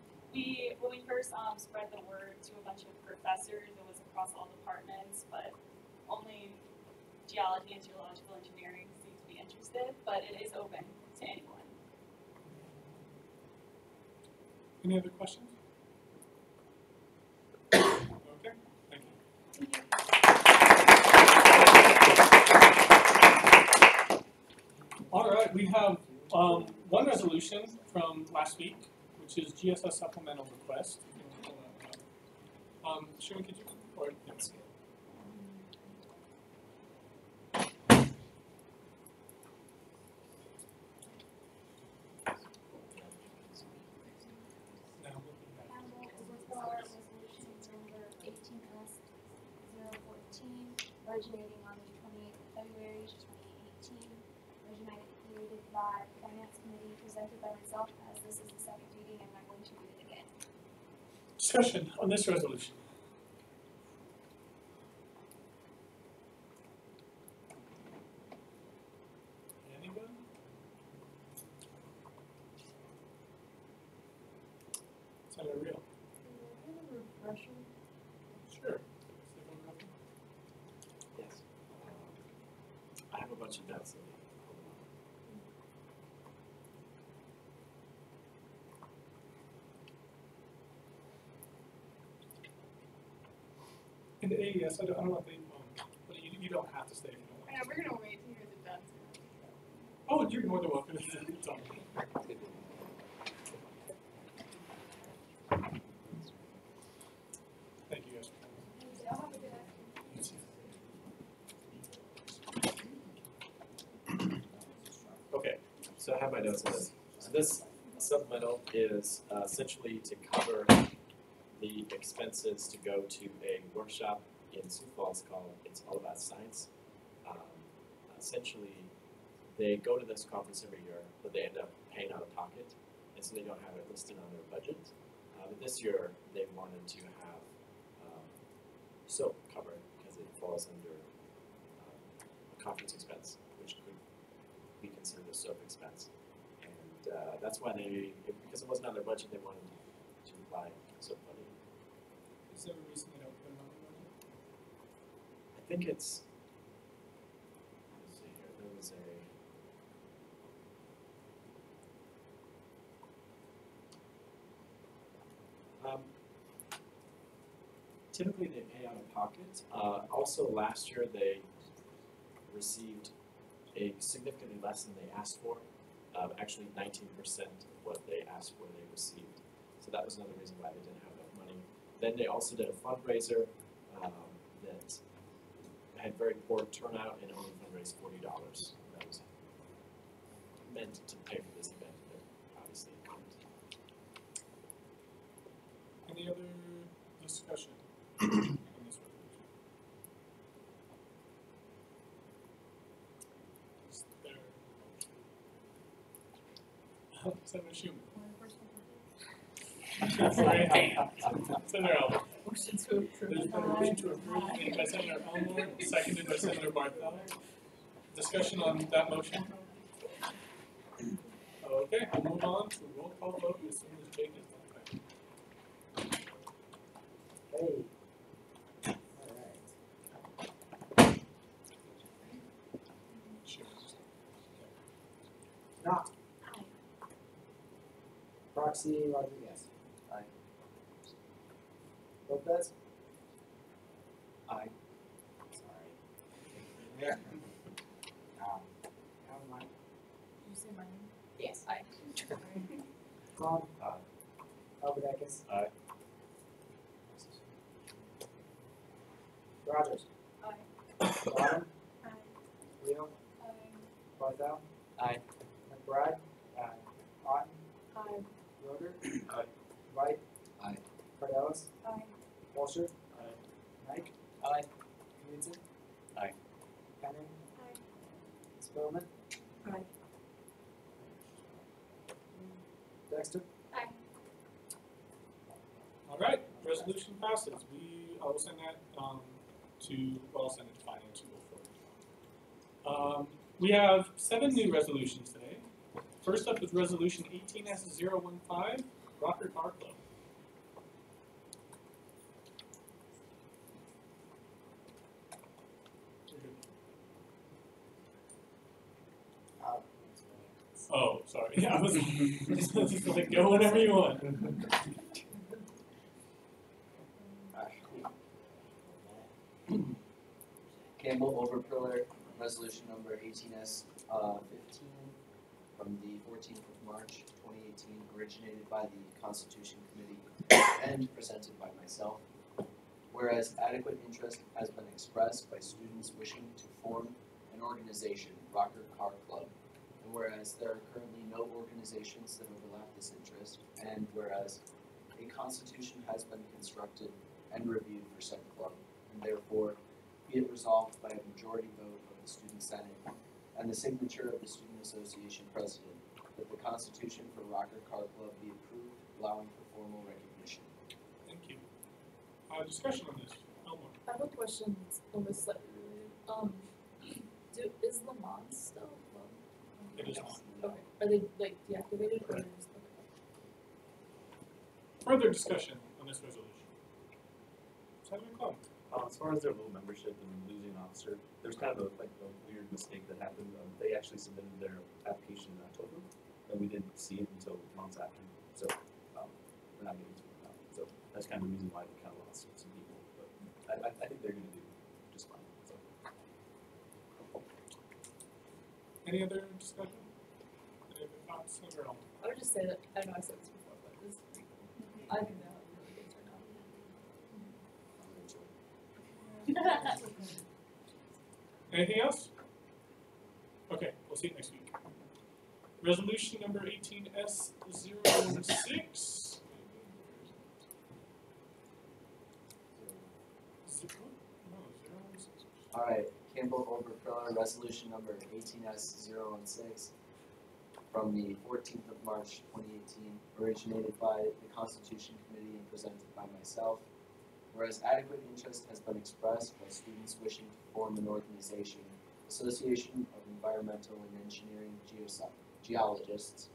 J: When we first spread the word to a bunch of professors, it was across all departments, but only geology and geological engineering seem to be interested, but it is open to anyone.
D: Any other questions? Okay, thank you. All right, we have one resolution from last week, which is GSS supplemental request. Sherman, could you, or yes.
H: Originating on the 28th of February, 2018, originated by Finance Committee, presented by myself, as this is the second reading, and I'm going to read it again.
D: Discussion on this resolution. Anyone? Senator Real. Sure.
I: Yes. I have a bunch of notes.
D: In the AES, I don't know if they, but you don't have to stay if you don't want.
C: Yeah, we're gonna wait till you guys are done.
D: Oh, you're more than welcome. It's on. Thank you guys.
I: Okay, so I have my notes on this. So this supplemental is essentially to cover the expenses to go to a workshop in Sioux Falls called It's All About Science. Essentially, they go to this conference every year, but they end up paying out of pocket, and so they don't have it listed on their budget. But this year, they wanted to have SOAP covered because it falls under a conference expense, which could be considered a SOAP expense. And that's why because it wasn't on their budget, they wanted to apply SOAP money.
D: Is there a reason they don't put it on the budget?
I: I think it's, let's see here, there was typically they pay out of pocket. Also last year they received a significantly less than they asked for. Actually 19% of what they asked for they received. So that was another reason why they didn't have enough money. Then they also did a fundraiser that had very poor turnout and only fundraised $40. That was meant to pay for this event, but obviously it couldn't.
D: Any other discussion on this resolution? Is there a motion? Senator Schumer. Senator Elder.
A: Motion to approve.
D: There's been a motion to approve made by Senator Elmore, seconded by Senator Barthel. Discussion on that motion? Okay, we'll move on to roll call vote as soon as Jake is done.
A: Hey. Alright. Not. Proxy Rodriguez.
I: Aye.
A: Lopez.
I: Aye.
A: Sorry. Yeah. How am I?
B: Did you say my name?
C: Yes, I.
A: Tom.
I: Aye.
A: Alvarez.
I: Aye.
A: Rogers.
C: Aye.
A: Bottom.
B: Aye.
A: Leo. Barthel.
I: Aye.
A: McBride. Aye. Otten.
B: Aye.
A: Roder.
I: Aye.
A: White.
I: Aye.
A: Cardelis.
H: Aye.
A: Walsher.
I: Aye.
A: Mike.
I: Aye.
A: Knudsen.
I: Aye.
A: Pennon.
H: Aye.
A: Spillman.
H: Aye.
A: Dexter.
C: Aye.
D: All right, resolution passes. I will send that I'll send it to finance to go forward. We have 7 new resolutions today. First up is resolution 18S015, Rocker Car Club. Oh, sorry. I was just like, go whenever you want.
G: Campbell Overpiller, resolution number 18S 15 from the 14th of March 2018, originated by the Constitution Committee and presented by myself. Whereas adequate interest has been expressed by students wishing to form an organization, Rocker Car Club, and whereas there are currently no organizations that overlap this interest, and whereas a constitution has been constructed and reviewed for said club, and therefore be it resolved by a majority vote of the Student Senate and the signature of the Student Association President that the Constitution for Rocker Car Club be approved, allowing for formal recognition.
D: Thank you. Discussion on this. Elmore.
B: I have a question that's almost slightly related. Is Le Mans still a club?
D: It is on.
B: Okay. Are they like deactivated or just okay?
D: Further discussion on this resolution. Senator Club.
K: As far as their low membership and losing an officer, there's kind of a weird mistake that happened. They actually submitted their application in October, and we didn't see it until months after. So we're not getting to it now. So that's kind of the reason why we kind of lost some people. But I think they're going to do just fine. So.
D: Any other discussion? Any other thoughts? Senator Elmore.
B: I would just say that I know I said this before, but this is pretty cool. I think they have a really good turnout.
D: Anything else? Okay, we'll see you next week. Resolution number 18S016.
G: Alright, Campbell Overpiller, resolution number 18S016 from the 14th of March 2018, originated by the Constitution Committee and presented by myself. Whereas adequate interest has been expressed by students wishing to form an organization, Association of Environmental and Engineering Geologists,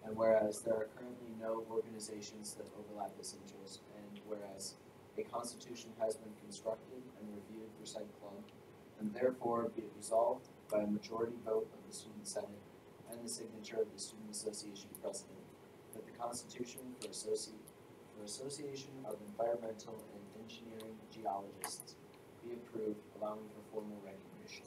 G: and whereas there are currently no organizations that overlap this interest, and whereas a constitution has been constructed and reviewed for said club, and therefore be it resolved by a majority vote of the Student Senate and the signature of the Student Association President, that the Constitution for Association of Environmental and Engineering Geologists be approved, allowing for formal recognition.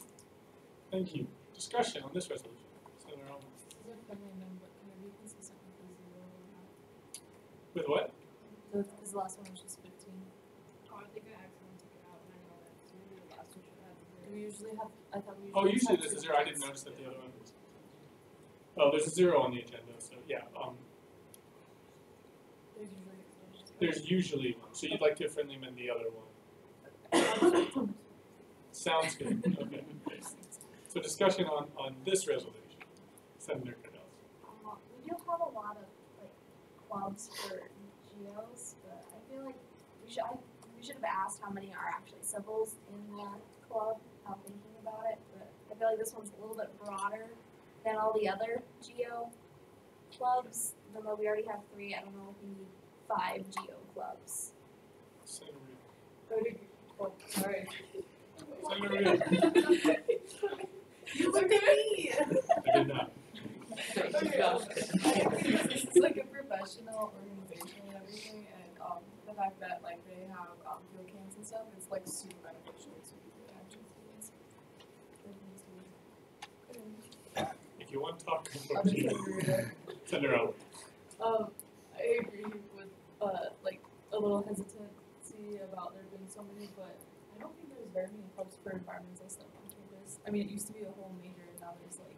D: Thank you. Discussion on this resolution. Senator Elmore.
B: Is there friendly amendment, can I be consistent with the 0 or not?
D: With what?
B: Because the last one was just 15.
L: Oh, I think I accidentally took it out, and I know that, so maybe the last one should have
B: Do we usually have, I thought we
D: Oh, usually
B: have
D: there's a 0.
B: two
D: I didn't notice that the other one was. Oh, there's a 0 on the agenda, so yeah.
B: There's usually
D: There's usually one. So you'd like to friendly amend the other one. Sounds good. Okay. So discussion on this resolution. Senator Cardelis.
H: We do have a lot of clubs for geos, but I feel like we should have asked how many are actually civils in that club. I'm thinking about it, but I feel like this one's a little bit broader than all the other geo clubs. Even though we already have 3, I don't know if we need 5 geo clubs.
D: Senator
B: Okay. Oh, sorry.
D: Senator
B: You looked at me!
D: I did not.
B: Okay, I think this is like a professional organization and everything, and the fact that like they have field camps and stuff, it's like super beneficial to the actual students.
D: If you want to talk about Senator Elmore.
B: I agree with like a little hesitancy about there being so many, but I don't think there's very many clubs for environmental stuff on campus. I mean, it used to be a whole major, and now there's like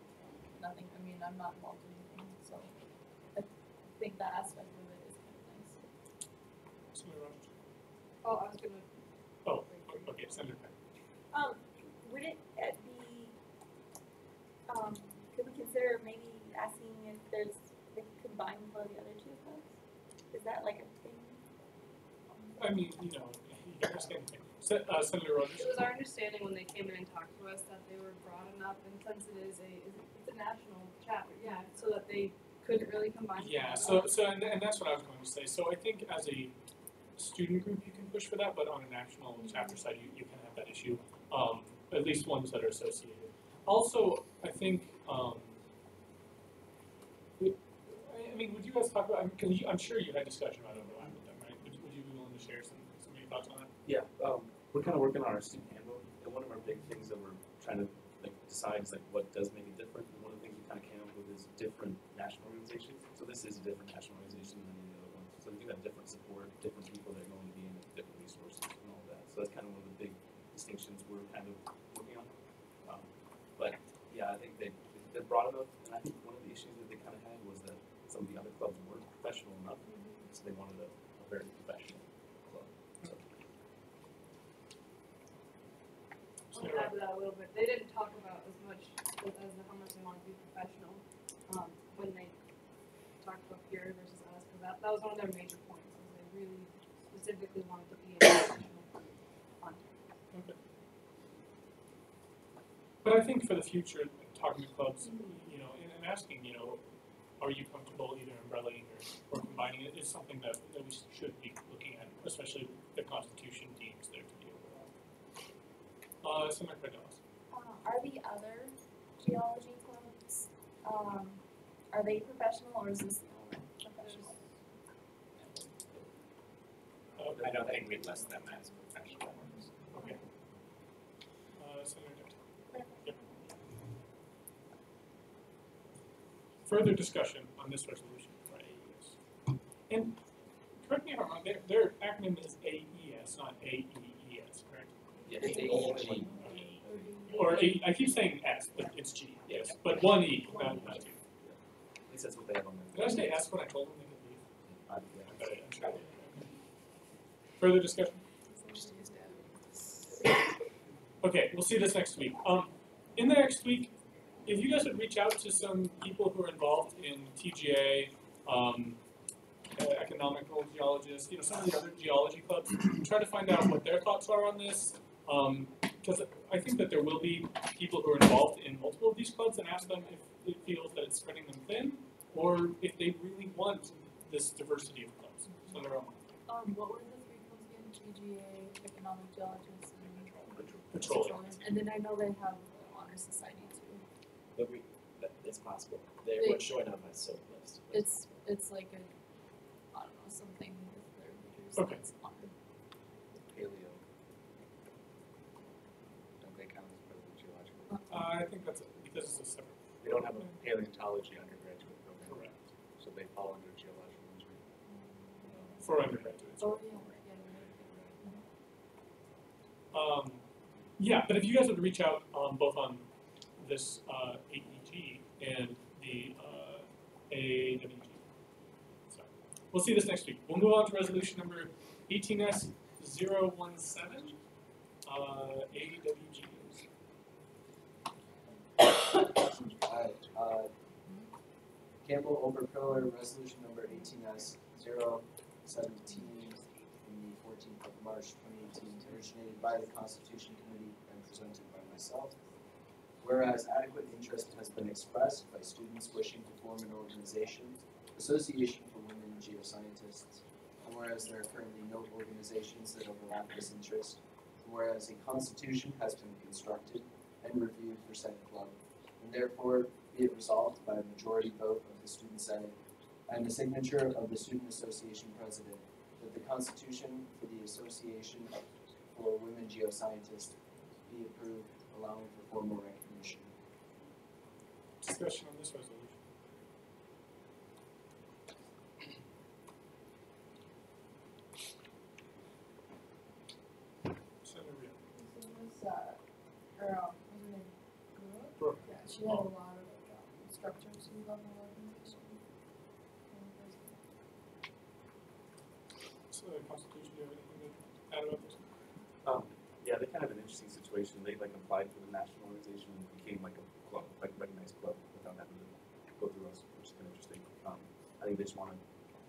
B: nothing. I mean, I'm not involved in anything, so I think that aspect of it is kind of nice.
D: Senator
J: if there's like combined with all the other two clubs? Is that like a thing?
D: I mean, you know, you can ask anything. Senator Rogers?
L: It was our understanding when they came in and talked to us that they were broad enough, and since it is it's a national chapter, yeah, so that they couldn't really combine.
D: Yeah, and that's what I was going to say. So I think as a student group you can push for that, but on a national chapter side you can have that issue. At least ones that are associated. Also, I think, I mean, would you guys talk about, because I'm sure you had discussion about overlap with them, right? Would you be willing to share some of your thoughts on that?
K: Yeah, we're kind of working on our student handbook, and one of our big things that we're trying to like decide is like what does make it different. And one of the things we kind of came up with is different national organizations. So this is a different national organization than any other ones. So we do have different support, different people that are going to be in it, different resources and all that. So that's kind of one of the big distinctions we're kind of working on. But yeah, I think they're broad enough, and I think one of the issues that they kind of had was that some of the other clubs weren't professional enough, so they wanted a very professional club. So.
L: I'll add to that a little bit. They didn't talk about as much as how much they want to be professional when they talked about peer versus us, because that was one of their major points. Is they really specifically wanted to be a professional content.
D: Okay. But I think for the future, talking to clubs, you know, and asking, you know, are you comfortable either umbrellaing or combining it is something that we should be looking at, especially the Constitution deems there to be overlap. Senator Cardenas.
H: Are the other geology clubs, are they professional or is this the only professional?
M: I don't think we'd list them as professional.
D: Okay. Senator Dent. Yep. Further discussion on this resolution for AES. And correct me if I'm wrong, their acronym is AES, not AEES, correct?
K: Yeah, it's AEG.
D: Or I keep saying S, but it's G, yes. But one E, not two.
K: At least that's what they have on
D: Did I
K: there.
D: say S when I told them they could leave?
K: Yeah.
D: Okay, I'm sure. Further discussion? Okay, we'll see this next week. In the next week, if you guys would reach out to some people who are involved in TGA, economical geologists, you know, some of the other geology clubs, try to find out what their thoughts are on this. Because I think that there will be people who are involved in multiple of these clubs, and ask them if it feels that it's spreading them thin, or if they really want this diversity of clubs. So they're all
B: What were the three clubs again? TGA, Economic Geologists, and
D: petroleum.
B: And then I know they have Honor Society too.
I: But it's possible. They weren't showing up as SOAP list.
B: It's like a, I don't know, something with their leaders.
D: Okay.
B: That's honored.
M: Paleo. Don't they count as part of the geological?
D: I think that's because it's a separate.
M: They don't have a paleontology undergraduate program.
D: Correct.
M: So they fall under geological engineering.
D: For undergraduates.
B: Oh, yeah.
D: Yeah, but if you guys would reach out both on this AEG and the AWG. So we'll see this next week. We'll move on to resolution number 18S017, AWG.
N: Hi, Campbell Overpiller, resolution number 18S017 from the 14th of March 2018, originated by the Constitution Committee and presented by myself. Whereas adequate interest has been expressed by students wishing to form an organization, Association for Women Geoscientists, and whereas there are currently no organizations that overlap this interest, and whereas a constitution has been constructed and reviewed for said club, and therefore be it resolved by a majority vote of the Student Senate and the signature of the Student Association President that the Constitution for the Association for Women Geoscientists be approved, allowing for formal recognition.
D: Discussion on this resolution. Senator Reno.
B: What's her name?
D: Brooke.
B: Yeah, she had a lot of instructors who love her organization.
D: So the Constitution, do you have anything to add about this?
K: Yeah, they kind of have an interesting situation. They like applied for the national organization and became like a club, like a recognized club without having to go through us, which is kind just want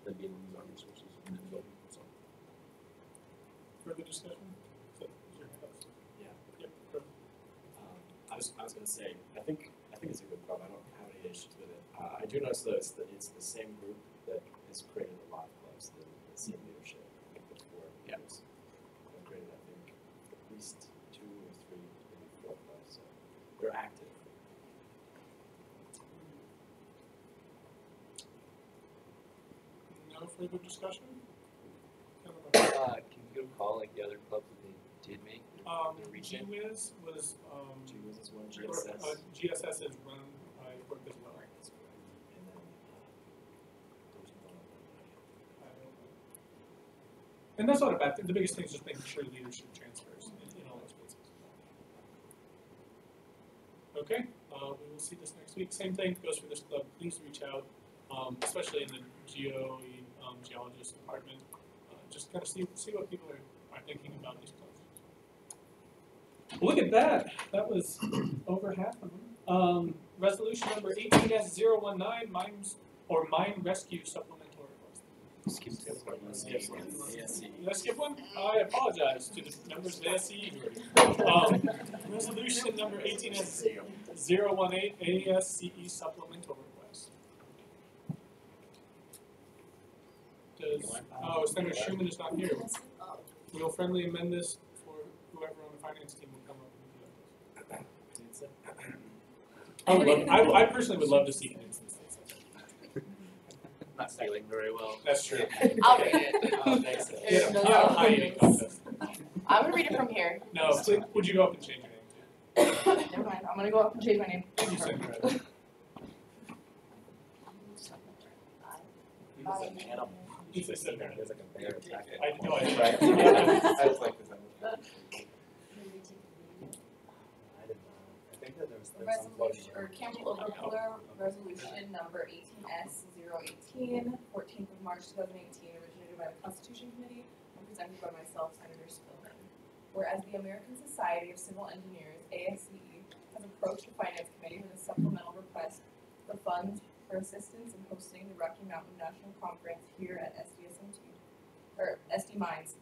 K: to be able to use our resources in the building, so.
D: Further discussion? Is your hand up?
I: Yeah.
D: Yep, go.
I: I was gonna say, I think it's a good club. I don't have any issues with it. I do notice though it's the same group that has created a lot of clubs, the same leadership. I think before years. They've created, I think, at least 2 or 3, maybe 4 clubs. So they're active.
D: No further discussion?
K: Can you recall like the other clubs that they did make? They're reaching?
D: GWIZ was,
I: GWIZ is one,
D: GSS. GSS is run by Work as well.
I: And then there was one other one.
D: And that's not a bad thing. The biggest thing is just making sure leadership transfers in all those places. Okay, we will see this next week. Same thing goes for this club. Please reach out, especially in the geologist department. Just kind of see what people are thinking about these clubs. Well, look at that. That was over half of them. Resolution number 18-019, mine rescue supplemental request.
K: Skip
D: Did I skip one? I apologize to the members of the ASCE group. Resolution number 18-018, ASCE supplemental request. Senator Schuman is not here. We'll friendly amend this for whoever on the finance team will come up and do that. I personally would love to see Knudsen say something.
G: Not stealing very well.
D: That's true.
O: I'll read it.
D: Get him. Get a high eating contest.
O: I'm gonna read it from here.
D: No, please, would you go up and change your name too?
O: Never mind. I'm gonna go up and change my name.
D: You said right.
K: He's like an animal.
D: He's like a
K: bear attacking.
D: I know.
K: I was like this. I think that there was some
O: Resolution, or Campbell Overpiller Resolution number 18S018, 14th of March 2018, originated by the Constitution Committee and presented by myself, Senator Spillman. Whereas the American Society of Civil Engineers, ASCE, has approached the Finance Committee with a supplemental request for funds for assistance in hosting the Rocky Mountain National Conference here at SDSMT, or SD Mines.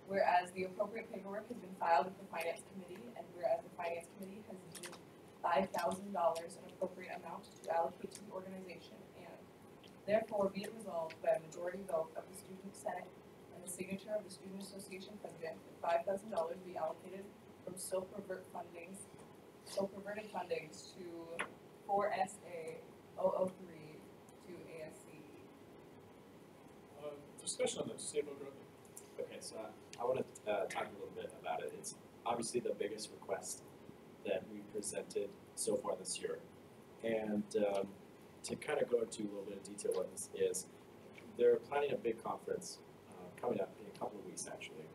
O: Whereas the appropriate paperwork has been filed with the Finance Committee, and whereas the Finance Committee has deemed $5,000 an appropriate amount to allocate to the organization, and therefore be it resolved by a majority vote of the Student Senate and the signature of the Student Association President that $5,000 be allocated from so perverted fundings to 4SA 003 to ASCE.
D: Discussion on this, Sabo Grogan.
I: Okay, so I want to talk a little bit about it. It's obviously the biggest request that we presented so far this year. And to kind of go into a little bit of detail what this is, they're planning a big conference coming up in a couple of weeks actually.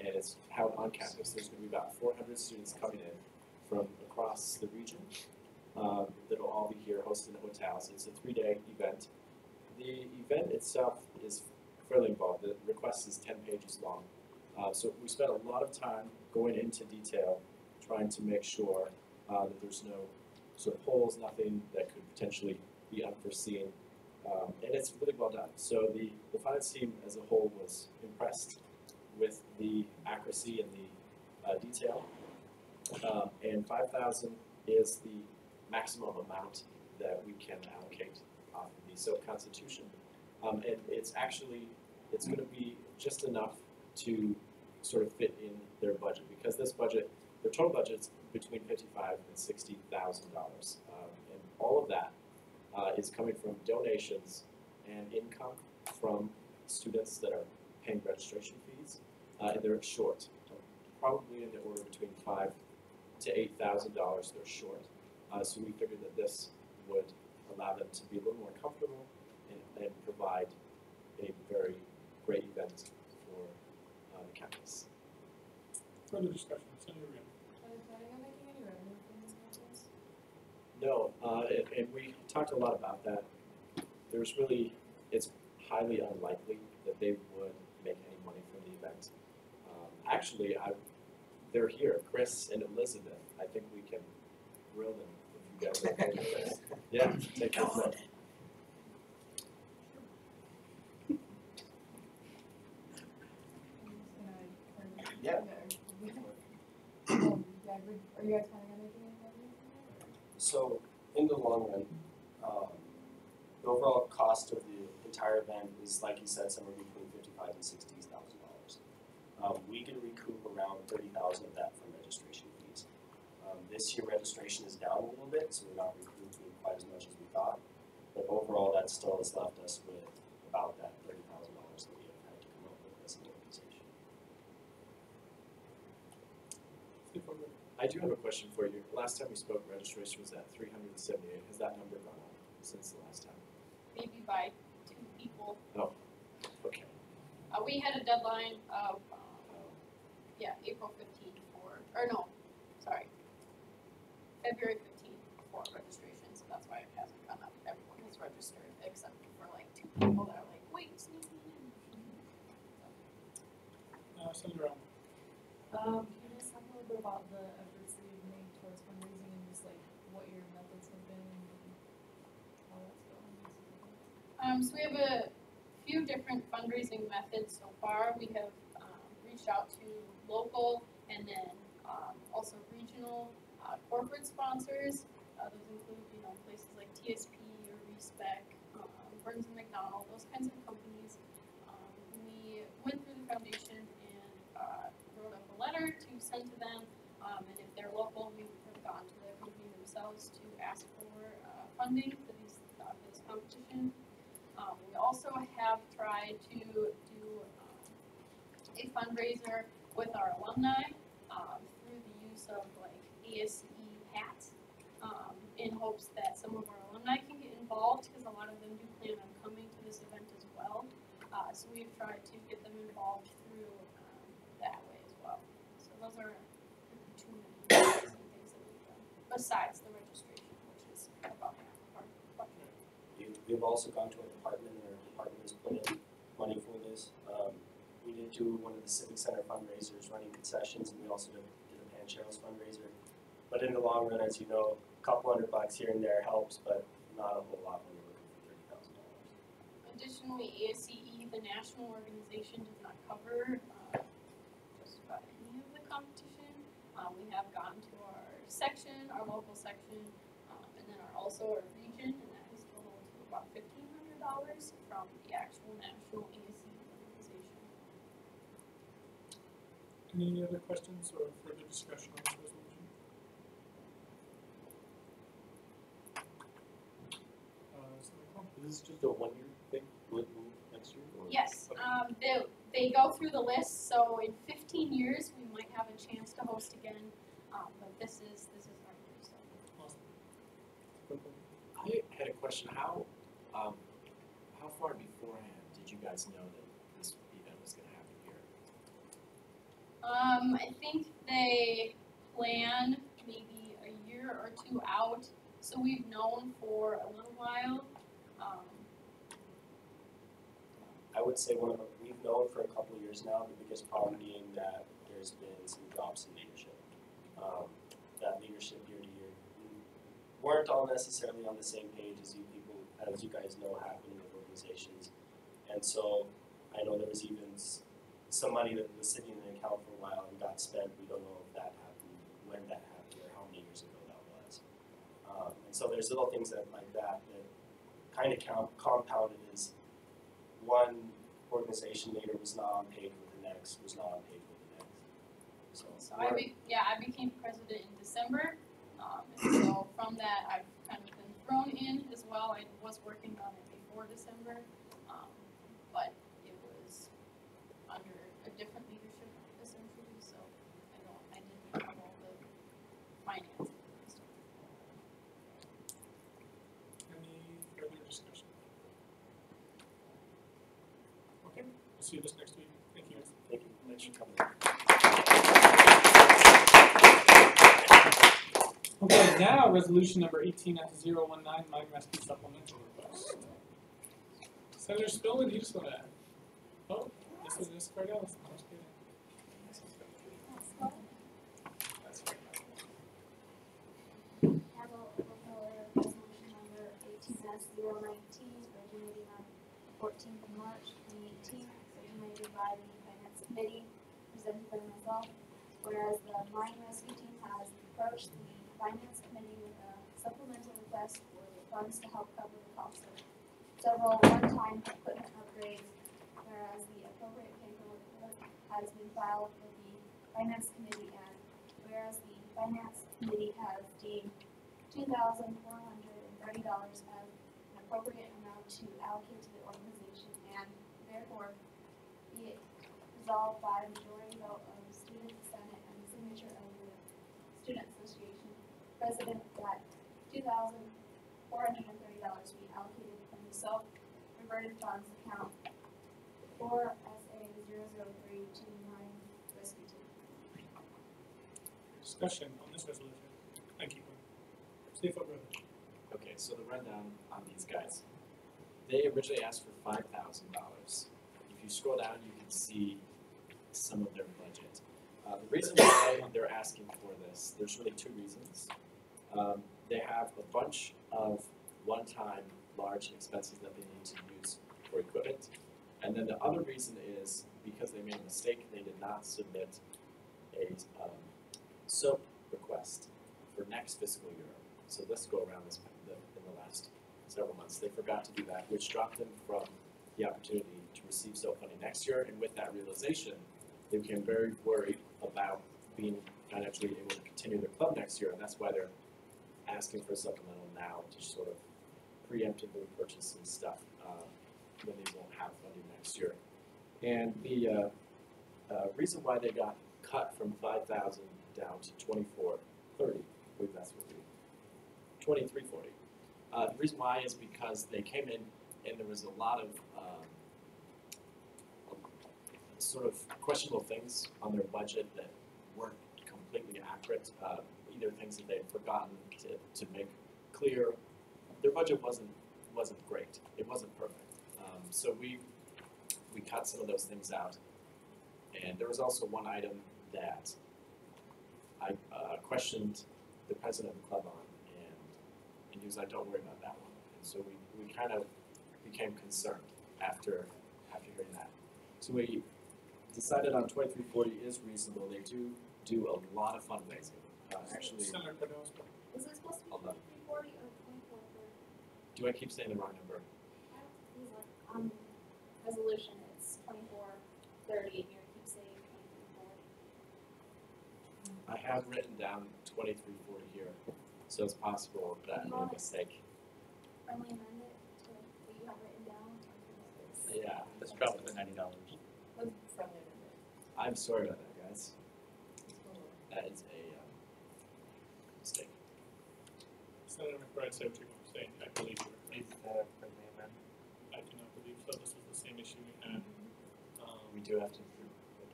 I: And it's held on campus. There's going to be about 400 students coming in from across the region that'll all be here hosted in hotels. It's a 3-day event. The event itself is fairly involved. The request is 10 pages long. So we spent a lot of time going into detail, trying to make sure that there's no sort of holes, nothing that could potentially be unforeseen. And it's really well done. So the finance team as a whole was impressed with the accuracy and the detail. And 5,000 is the maximum amount that we can allocate off of the SOAP Constitution. And it's going to be just enough to sort of fit in their budget, because this budget, their total budget's between $55,000 and $60,000, and all of that is coming from donations and income from students that are paying registration fees, and they're short, probably in the order between $5,000 to $8,000 they're short. So we figured that this would allow them to be a little more comfortable and provide a very great event for the campus.
D: Further discussion, Senator Rand.
B: Are they planning on making any revenue from this conference?
I: No, and we talked a lot about that. It's highly unlikely that they would make any money from the event. Actually, they're here, Chris and Elizabeth. I think we can grill them if you guys are okay with this. Yeah, take that.
H: Are you guys planning on making any revenue from it?
N: So in the long run, the overall cost of the entire event is, like you said, somewhere between $55,000 and $60,000. We can recoup around $30,000 of that from registration fees. This year registration is down a little bit, so we're not recouping quite as much as we thought. But overall, that still has left us with about that $30,000 that we have had to come up with as an organization.
I: I do have a question for you. Last time we spoke, registration was at 378. Has that number gone up since the last time?
C: Maybe by 2 people.
I: Oh, okay.
C: We had a deadline of, April 15th February 15th for registration, so that's why it hasn't gone up. Everyone has registered except for like 2 people that are like, wait, sneak me in.
D: Senator
B: Can you just talk a little bit about the efforts that you've made towards fundraising and just like what your methods have been and how that's going?
C: So we have a few different fundraising methods so far. We have reached out to local and then also regional corporate sponsors. Those include, places like TSP or Respec, Burns and McDonald, those kinds of companies. We went through the foundation and wrote up a letter to send to them, and if they're local, we have gone to the company themselves to ask for funding for this competition. We also have tried to do a fundraiser with our alumni through the use of like ASE hats, in hopes that some of our alumni can get involved, because a lot of them do plan on coming to this event as well. So we've tried to get them involved through that way as well. So those are two main things that we've done, besides the registration, which is about half of our budget.
N: We've also gone to our department, and our department has put in money for this. We did do one of the Civic Center fundraisers, running concessions, and we also did a Pancheros fundraiser. But in the long run, as you know, a couple $100 here and there helps, but not a whole lot when you're looking for $30,000.
C: Additionally, ASCE, the national organization, does not cover just about any of the competition. We have gone to our section, our local section, and then also our region, and that has totaled to about $1,500 from the actual national ASCE organization.
D: Any other questions or further discussion on this resolution?
K: Is this just a 1-year thing? Will it move next year? Or?
C: Yes,
K: Okay.
C: they go through the list, so in 15 years we might have a chance to host again, but this is our year. So.
D: Awesome.
I: I had a question. How far beforehand did you guys know that this event was going to happen here?
C: I think they plan maybe a year or 2 out, so we've known for a little while.
N: I would say we've known for a couple of years now, the biggest problem being that there's been some drops in leadership. That leadership year to year, we weren't all necessarily on the same page as you guys know, happen with organizations. And so I know there was even some money that was sitting in an account for a while and got spent. We don't know if that happened, when that happened, or how many years ago that was. And so there's little things like that kind of compounded as one organization leader was not on page with the next, was not on page with the next.
C: So I became president in December, and so from that I've kind of been thrown in as well. I was working on it before December, but it was under a different leadership essentially, so I didn't have all the finances and stuff.
D: Any further discussion? Okay, we'll see you this next week. Thank you.
N: Thank you. Thanks for coming.
D: Okay, now resolution number 18-019, mine rescue supplemental request. Senator Spillman, you just want to add? Oh, this is Ms. Cardell.
H: Resolution number 18-019, originating on 14th of March 2018, originated by the Finance Committee, presented by myself. Whereas the mine rescue team has approach the finance committee with a supplemental request for the funds to help cover the cost of several one-time equipment upgrades, whereas the appropriate paperwork has been filed with the finance committee, and whereas the finance committee has deemed $2,430 as an appropriate amount to allocate to the organization, and therefore be it resolved by a majority vote of the student senate and the signature of the student association president that $2,430 be allocated from the self-reverted funds account 4SA00329 Rescue Team.
D: Discussion on this resolution. Thank you. Steve, go ahead.
I: Okay, so the rundown on these guys. They originally asked for $5,000. If you scroll down, you can see some of their budget. The reason why they're asking for this, there's really two reasons. They have a bunch of one-time large expenses that they need to use for equipment. And then the other reason is because they made a mistake, they did not submit a SOAP request for next fiscal year. So this go around in the last several months, they forgot to do that, which dropped them from the opportunity to receive SOAP funding next year. And with that realization, they became very worried about being financially able to continue their club next year, and that's why they're asking for a supplemental now to sort of preemptively purchase some stuff when they won't have funding next year. And the reason why they got cut from 5,000 down to 2,430, I believe that's what we 2,340. The reason why is because they came in and there was a lot of sort of questionable things on their budget that weren't completely accurate, either things that they'd forgotten to make clear. Their budget wasn't great. It wasn't perfect. So we cut some of those things out. And there was also one item that I questioned the president of the club on, and he was like, "Don't worry about that one." And so we kind of became concerned after hearing that. So we decided on 2,340 is reasonable. They do a lot of fundraising. Actually,
D: Senator Cordell.
H: Was it supposed to be 2340 or 2430?
I: do I keep saying the wrong number?
H: On resolution, it's 2430, and you keep saying 2340.
I: I have written down 2,340 here, so it's possible that I made a mistake.
H: Friendly amend it to what you have written down?
I: Yeah,
K: Let's drop it to $90.
O: Friendly amendment.
I: I'm sorry about that, guys. That is a mistake.
D: Senator McBride said what you were saying. I believe you were correct.
K: Is friendly amendment?
D: I do not believe so. This is the same issue we had.
I: We do have to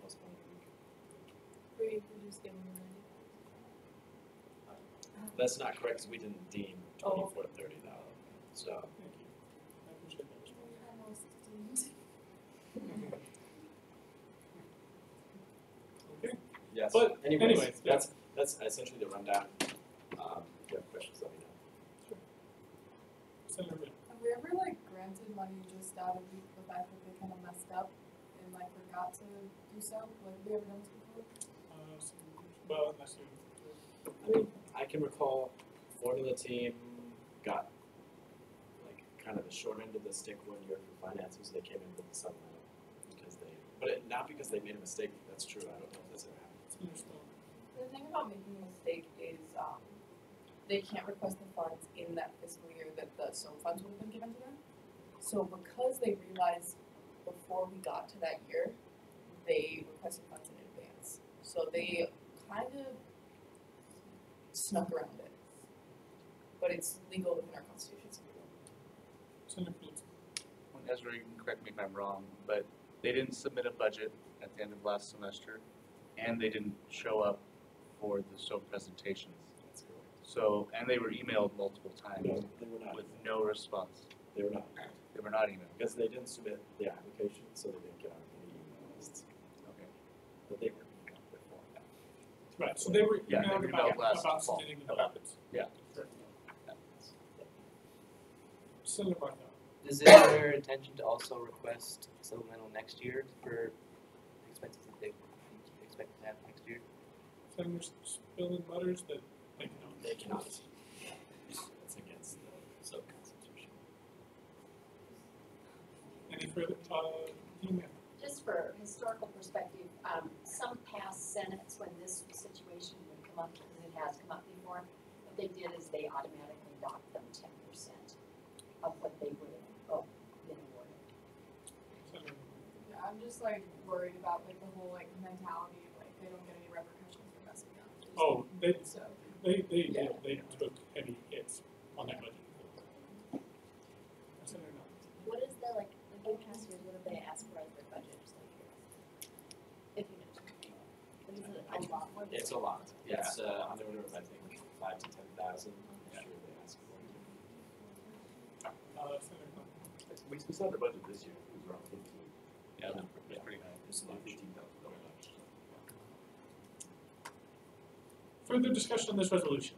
I: postpone it a week.
B: Or you could just give them the
I: That's not correct because we didn't deem 2,430 now. So.
D: Thank you. I appreciate that response. Okay.
I: Yes.
D: But
I: anyways,
D: yeah.
I: that's essentially the rundown. If you have questions, let me know.
D: Senator Ray.
P: Have we ever granted money just out of the fact that they kind of messed up and forgot to do so? Have we ever done this before?
D: Well, unless you.
I: I mean, I can recall formula team got kind of the short end of the stick one year for finances. They came in with the supplemental not because they made a mistake. That's true. I don't know if that's ever happened.
O: The thing about making a mistake is they can't request the funds in that fiscal year that the SOAP funds would have been given to them. So because they realized before we got to that year, they requested funds in advance. So they kind of snuck around it. But it's legal within our constitution.
D: Senator Fields.
K: Ezra, you can correct me if I'm wrong, but they didn't submit a budget at the end of last semester, and they didn't show up for the SOAP presentations.
I: That's correct.
K: So, and they were emailed multiple times
I: No, they were not.
K: with no response.
I: They were not.
K: They were not emailed.
I: Because they didn't submit the application, so they didn't get on any email lists.
K: Okay.
I: But they were emailed before.
D: Right, so they were
K: Yeah, they
D: emailed
K: were
D: about,
K: emailed last
D: about
K: fall.
D: submitting the ballots.
K: Yeah.
D: Senator Barthel.
Q: Is it their intention to also request supplemental next year for expenses that they expect to have next year?
D: Senator Spillman mutters that
I: They cannot. It's against the sub-constitution.
D: Any further, email?
R: Just for historical perspective, some past senates, when this situation would come up, because it has come up before, what they did is they automatically docked them 10% of what they would have been awarded.
P: Yeah, I'm just like worried about like the whole like mentality of like they don't get any repercussions for messing up.
D: Oh, they
P: Yeah.
D: took heavy hits on that budget.
R: What is the, like in past years, what have they asked for as their budget, just like if you know? What is it, a lot? What is
I: It's
R: it?
I: a lot. It's on the order of I think 5,000 to 10,000. I'm sure they ask for.
K: We saw the budget this year, it was around 15.
I: Yeah,
K: It was pretty high.
I: It's
K: It's about
I: large.
K: $15,000.
D: Further discussion on this resolution?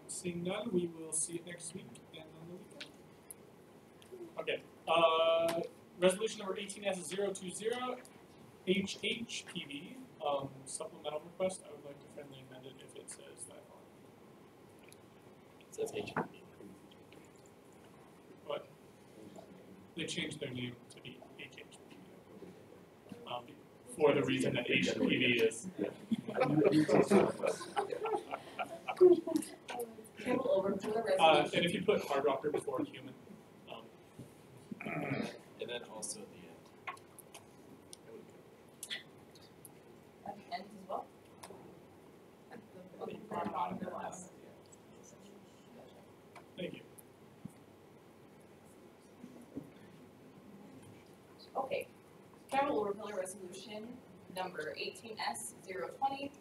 D: Seeing none, we will see it next week and on the weekend. Okay, resolution number 18S020, HHPV, supplemental request. I would like to friendly amend it if it says that.
I: It says HPV.
D: But they changed their name to be HHPV. For the reason that HPV is.
O: Campbell over to the resolution.
D: And if you put hard rocker before human,
I: And then also at the end.
O: At the end as well.
I: The bottom of the last.
D: thank you.
O: Okay. Capital Repealer Resolution number 18S020,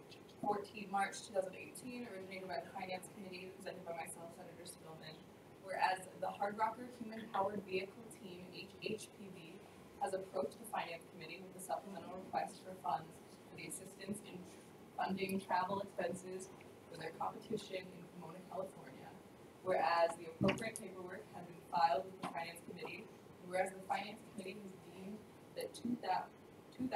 O: 14 March 2018, originated by the Finance Committee, presented by myself, Senator Spillman. Whereas the Hard Rocker Human Powered Vehicle Team, HHPV, has approached the Finance Committee with a supplemental request for funds for the assistance in funding travel expenses for their competition in Pomona, California. Whereas the appropriate paperwork has been filed with the Finance Committee, and whereas the Finance Committee has deemed that $2,049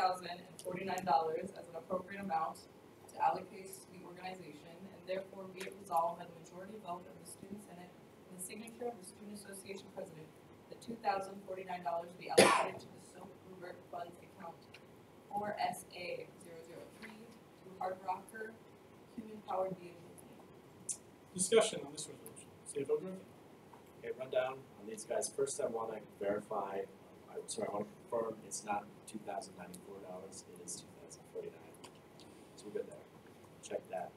O: as an appropriate amount to allocate to the organization, and therefore be it resolved by the majority vote of the Student Senate and the signature of the Student Association President, that $2,049 be allocated to the Soap Rupert Funds account 4SA003 to Hard Rocker Human Powered Vehicle Team.
D: Discussion on this resolution. Say vote Griffin.
I: Okay, rundown on these guys. First, I want to verify. I want to confirm it's not $2,094. It is $2,049. So we're good there. Check that.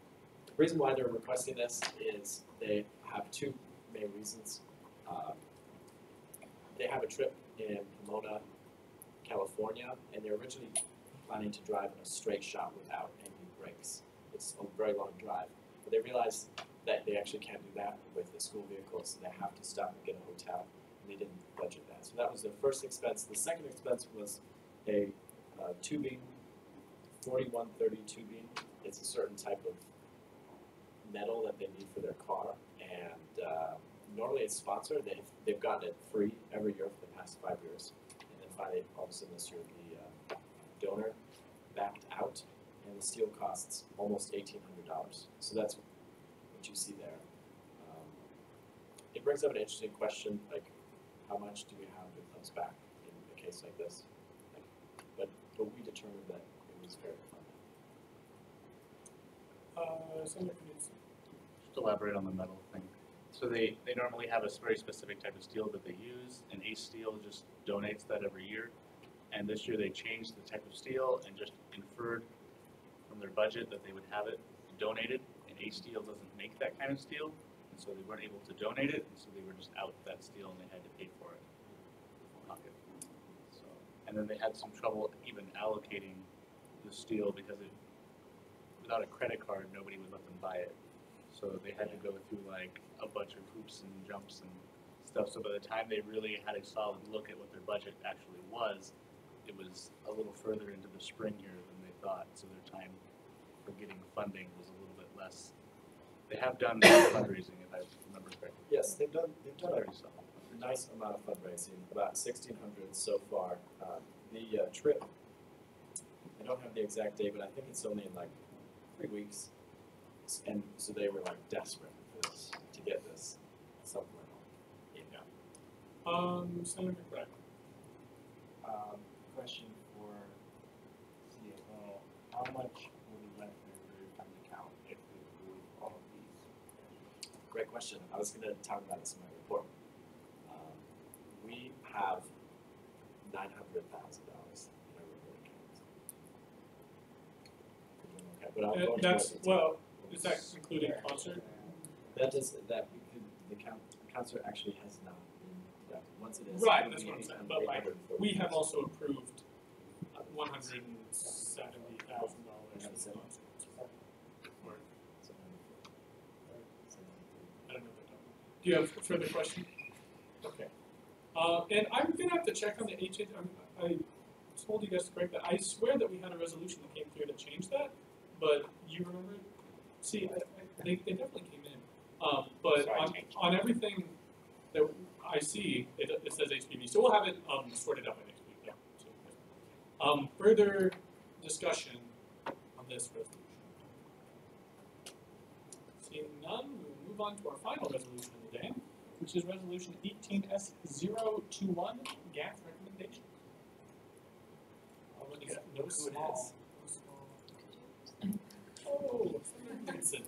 I: The reason why they're requesting this is they have two main reasons. They have a trip in Pomona, California, and they're originally planning to drive a straight shot without any brakes. It's a very long drive, but they realized that they actually can't do that with the school vehicle, so they have to stop and get a hotel, and they didn't budget that. So that was their first expense. The second expense was a tubing, 4130 tubing. It's a certain type of metal that they need for their car, and normally it's sponsored. They've gotten it free every year for the past 5 years, and then finally, all of a sudden this year, the donor backed out, and the steel costs almost $1,800. So that's what you see there. It brings up an interesting question, like how much do we have that comes back in a case like this? But we determined that it was fair to fund it.
D: Senator Knudsen.
M: Just elaborate on the metal thing. So they normally have a very specific type of steel that they use, and Ace Steel just donates that every year. And this year they changed the type of steel and just inferred from their budget that they would have it donated, and Ace Steel doesn't make that kind of steel, and so they weren't able to donate it, and so they were just out that steel and they had to pay for it. Pocket. So, and then they had some trouble even allocating the steel because without a credit card, nobody would let them buy it. So they had to go through like a bunch of hoops and jumps and stuff. So by the time they really had a solid look at what their budget actually was, it was a little further into the spring here than they thought. So their time for getting funding was a little bit less. They have done fundraising, if I remember correctly.
I: Yes, they've done a nice amount of fundraising, about 1,600 so far. The trip, I don't have the exact date, but I think it's only in like 3 weeks. And so they were like desperate for this, to get this supplemental.
D: Senator McBride.
M: Question for CFO, how much will the benefit accrue from the account if we approve all of these?
I: Great question. I was going to talk about this in my report. We have $900,000 in our report account. Okay, but I'll go into
D: That's,
I: more detail.
D: well, is that including concert?
I: That does, that, the concert actually has not been deducted. Once it is.
D: Right,
I: it'll
D: that's
I: be
D: what I'm saying,
I: $840,000.
D: but like, we have also approved $170,000 for the concert. Or, I don't know the number. Do you have further questions? Okay. And I'm gonna have to check on the HH, I told you guys to correct that. I swear that we had a resolution that came through to change that, but you remember it? See, they definitely came in. But on everything that I see, it says HPV. So we'll have it sorted out by next week. Yeah. So, further discussion on this resolution. Seeing none, we will move on to our final resolution of the day, which is resolution 18S021, GAF recommendation. Already got no small. Oh, Senator Vincent.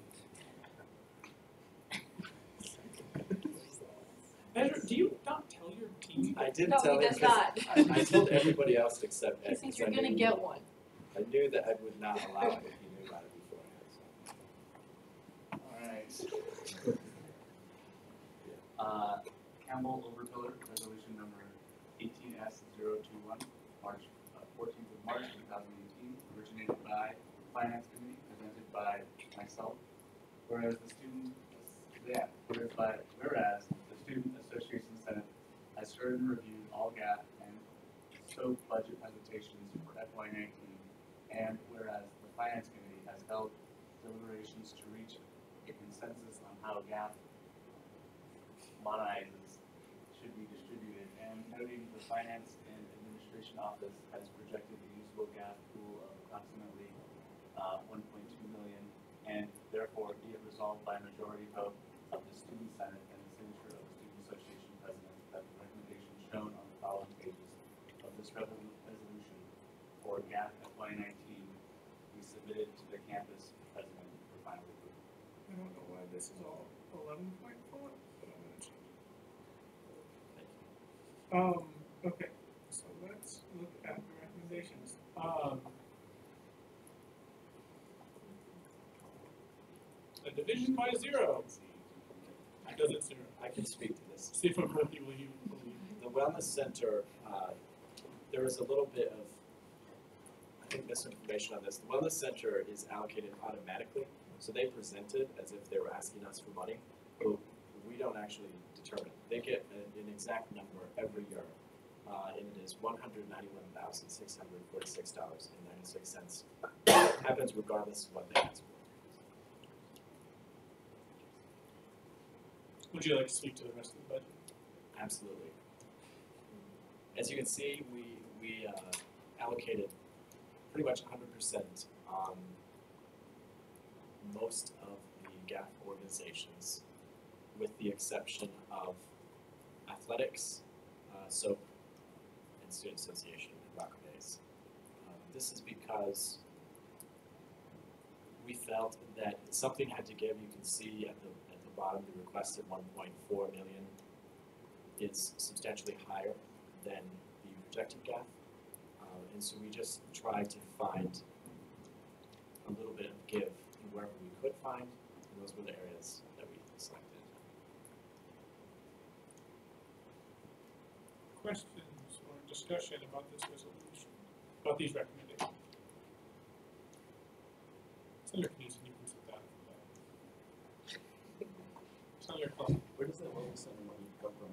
D: Andrew, do you not tell your team?
I: I didn't
P: No,
I: tell
P: he
I: him
P: does
I: 'cause
P: not.
I: I told everybody else except Ed.
P: He thinks
I: 'cause
P: you're
I: I
P: gonna
I: knew-
P: get one.
I: I knew that Ed would not allow it if he knew about it beforehand. So.
M: Alright. Campbell Overpiller, resolution number 18S021, March, 14th of March 2018, originated by Finance Committee, presented by myself. Whereas the Student Association Senate has heard and reviewed all GAP and scope budget presentations for FY19, and whereas the Finance Committee has held deliberations to reach a consensus on how GAP monetizes should be distributed, and noting the Finance and Administration Office has projected a usable GAP pool of approximately 1.2 million, and therefore be it resolved by a majority vote of the Student Senate and the signature of the Student Association President that the recommendation shown on the following pages of this resolution for GAP FY19 be submitted to the campus president for final approval.
D: I don't know why this is all 11 point font, but I'm gonna change it. Okay, so let's look at the recommendations. A division by 0. Does it 0?
I: I can speak to this.
D: See if I'm working with you.
I: The Wellness Center, there was a little bit of, I think, misinformation on this. The Wellness Center is allocated automatically, so they present it as if they were asking us for money, but we don't actually determine it. They get an exact number every year, and it is $191,646.96. It happens regardless of what they ask for.
D: Would you like to speak to the rest of the budget?
I: Absolutely. As you can see, we allocated pretty much 100% on most of the GAF organizations, with the exception of athletics, SOAP, and Student Association and Rocker Days. This is because we felt that something had to give. You can see at the bottom, the requested 1.4 million is substantially higher than the projected GAF, and so we just tried to find a little bit of give wherever we could find, and those were the areas that we selected.
D: Questions or discussion about this resolution, about these recommendations? Senator Knudsen, you can sit down. Senator Cole.
K: Where does that wellness center money come from?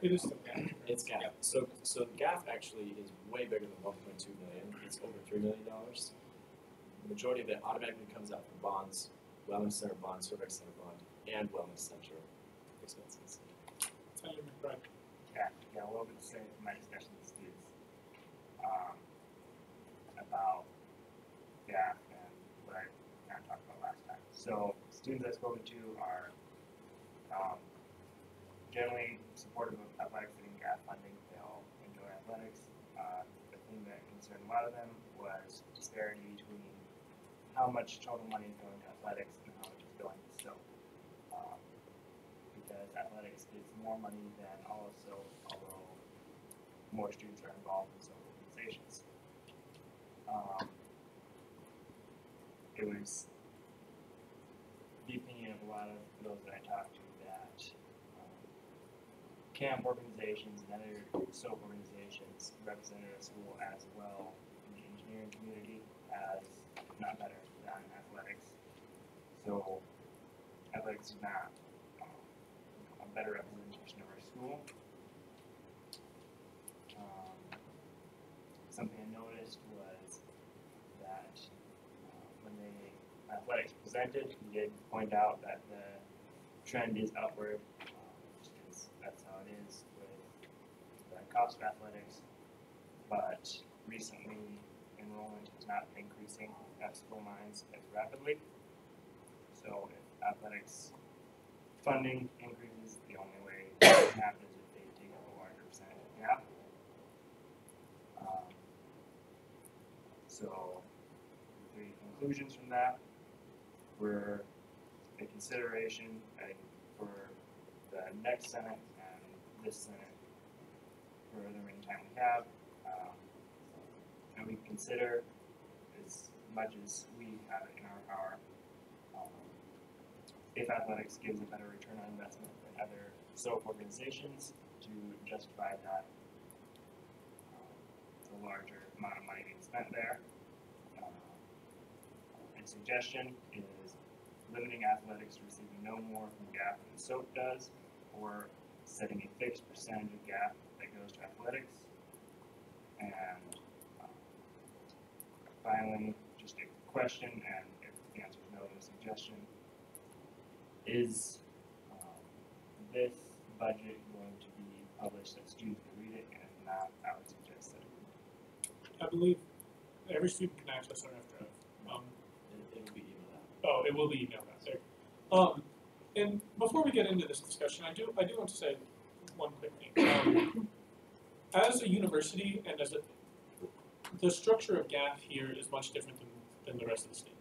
D: It is the GAF.
I: It's GAF. So GAF actually is way bigger than 1.2 million. It's over $3 million. The majority of it automatically comes out from bonds, Wellness Center bond, Civic Center bond, and Wellness Center expenses.
D: Senator McBride.
M: Yeah, a little bit the same from my discussion with Steve about GAF and what I
S: So students I've spoken to are generally supportive of athletics getting GAF funding. They all enjoy athletics. The thing that concerned a lot of them was disparity between how much total money is going to athletics and how much is going to SOAP. Because athletics gets more money than all of SOAP, although more students are involved in SOAP organizations. It was the opinion of a lot of those that I talked to that camp organizations and other SOAP organizations represented a school as well in the engineering community as not better than athletics. So athletics is not a better representation of our school. Something I noticed was that when the athletics presented, he did point out that the trend is upward, because that's how it is with the cost of athletics. But recently, enrollment is not increasing at school lines as rapidly. So if athletics funding increases, the only way that can happen is if they take up a larger percentage of the gap. So the three conclusions from that were a consideration, I think, for the next Senate and this Senate for the remaining time we have. And we consider as much as we have it in our power, if athletics gives a better return on investment than other SOAP organizations, to justify that the larger amount of money being spent there. A suggestion is limiting athletics to receiving no more from GAP than SOAP does, or setting a fixed percentage of GAP that goes to athletics. And finally, just a question, and if the answer is no to the suggestion, is this budget going to be published so students can read it, and if not, I would suggest that it would.
D: I believe every student can access our F-Drive.
K: It'll be emailed out.
D: Oh, it will be emailed out there. And before we get into this discussion, I do want to say one quick thing. As a university and as the structure of GAF here is much different than the rest of the state.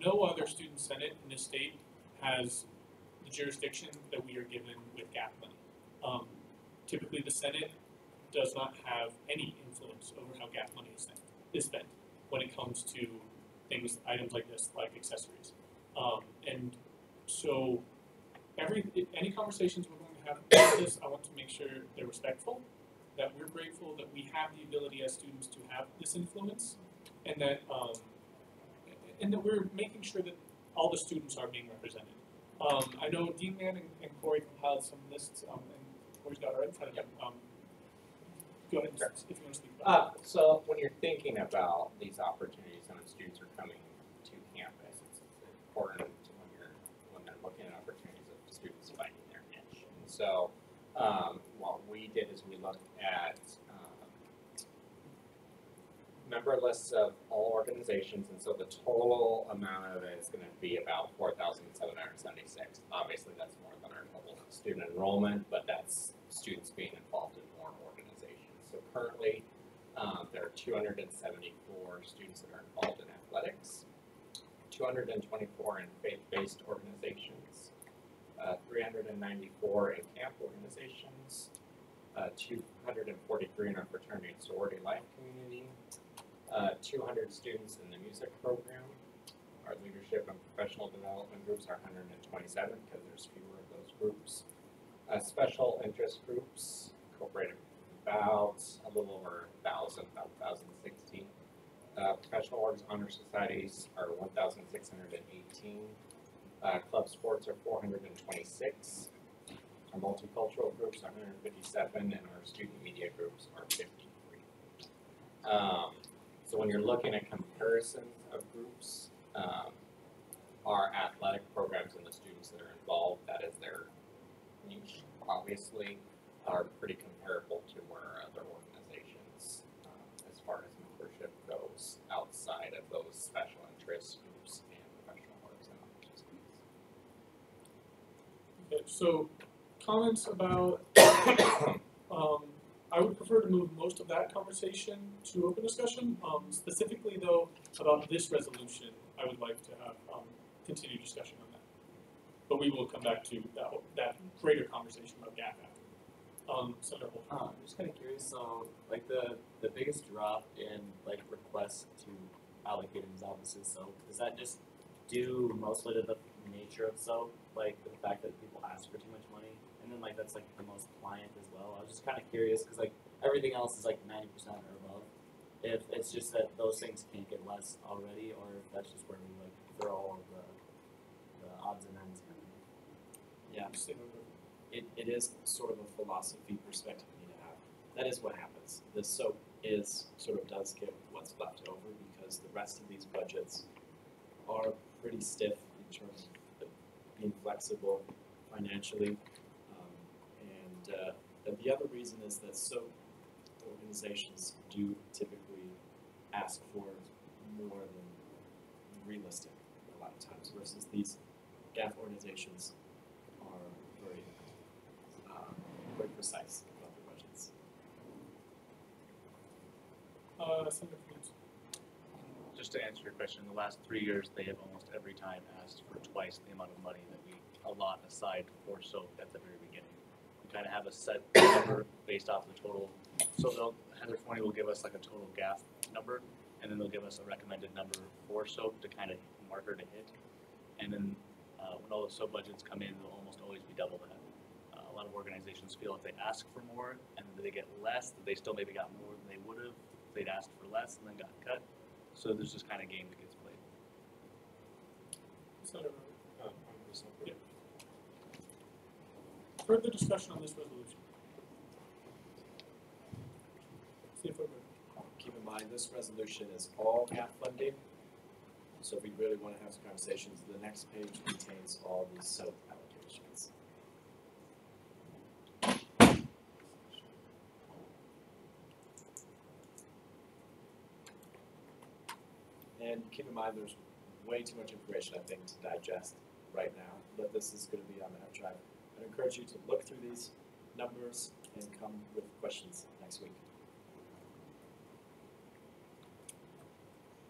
D: No other student senate in this state has the jurisdiction that we are given with GAF money. Typically, the Senate does not have any influence over how GAF money is spent when it comes to items like this, like accessories. And so any conversations we're going to have about this, I want to make sure they're respectful, that we're grateful that we have the ability as students to have this influence, and that we're making sure that all the students are being represented. I know Dean Mann and Corey compiled some lists, and Corey's got it right in front of him. Go ahead, if you want to speak about it.
T: So when you're thinking about these opportunities and when students are coming to campus, it's important when they're looking at opportunities of students finding their niche. And so what we did is we looked at member lists of all organizations, and so the total amount of it is going to be about 4,776. Obviously, that's more than our total student enrollment, but that's students being involved in more organizations. So currently, there are 274 students that are involved in athletics, 224 in faith-based organizations, 394 in camp organizations, 243 in our fraternity and sorority life community, 200 students in the music program. Our leadership and professional development groups are 127 because there's fewer of those groups. Special interest groups incorporated about a little over 1,000, about 1,016. Professional orgs honor societies are 1,618. Club sports are 426. Our multicultural groups are 157, and our student media groups are 53. So when you're looking at comparisons of groups, our athletic programs and the students that are involved, that is their niche, obviously, are pretty comparable to where other organizations, as far as membership goes, outside of those special interest groups and professional orgs and
D: so comments about, I would prefer to move most of that conversation to open discussion. Specifically though, about this resolution, I would like to have, continued discussion on that. But we will come back to that greater conversation about GAP after. Senator Holt.
K: I'm just kind of curious, so like the biggest drop in like requests to allocate these offices, so does that just due mostly to the nature of SOAP, like the fact that people ask for too much money, and then like that's like the most pliant as well? I was just kind of curious because like everything else is like 90% or above. If it's just that those things can't get less already, or if that's just where we like throw all of the odds and ends in.
I: Yeah, it is sort of a philosophy perspective we need to have. That is what happens. The SOAP does get what's left over because the rest of these budgets are pretty stiff in terms of being flexible financially. And the other reason is that SOAP organizations do typically ask for more than realistic a lot of times, versus these GAF organizations are very precise about their budgets.
D: Senator Fields.
M: Just to answer your question, in the last 3 years, they have almost every time asked for twice the amount of money that we allot aside for SOAP at the very beginning. We kind of have a set number based off the total. So Heather Forney will give us like a total GAF number, and then they'll give us a recommended number for SOAP to kind of marker to hit. And then when all the SOAP budgets come in, they'll almost always be double that. A lot of organizations feel if they ask for more and they get less, that they still maybe got more than they would have if they'd asked for less and then got cut. So there's this kind of game that gets played.
D: Yeah. Further discussion on this resolution.
I: Keep in mind, this resolution is all GAF funding. So if we really want to have some conversations, the next page contains all the SOAP allocations. And keep in mind, there's way too much information, I think, to digest right now, but this is going to be on the hard drive. I encourage you to look through these numbers and come with questions next week.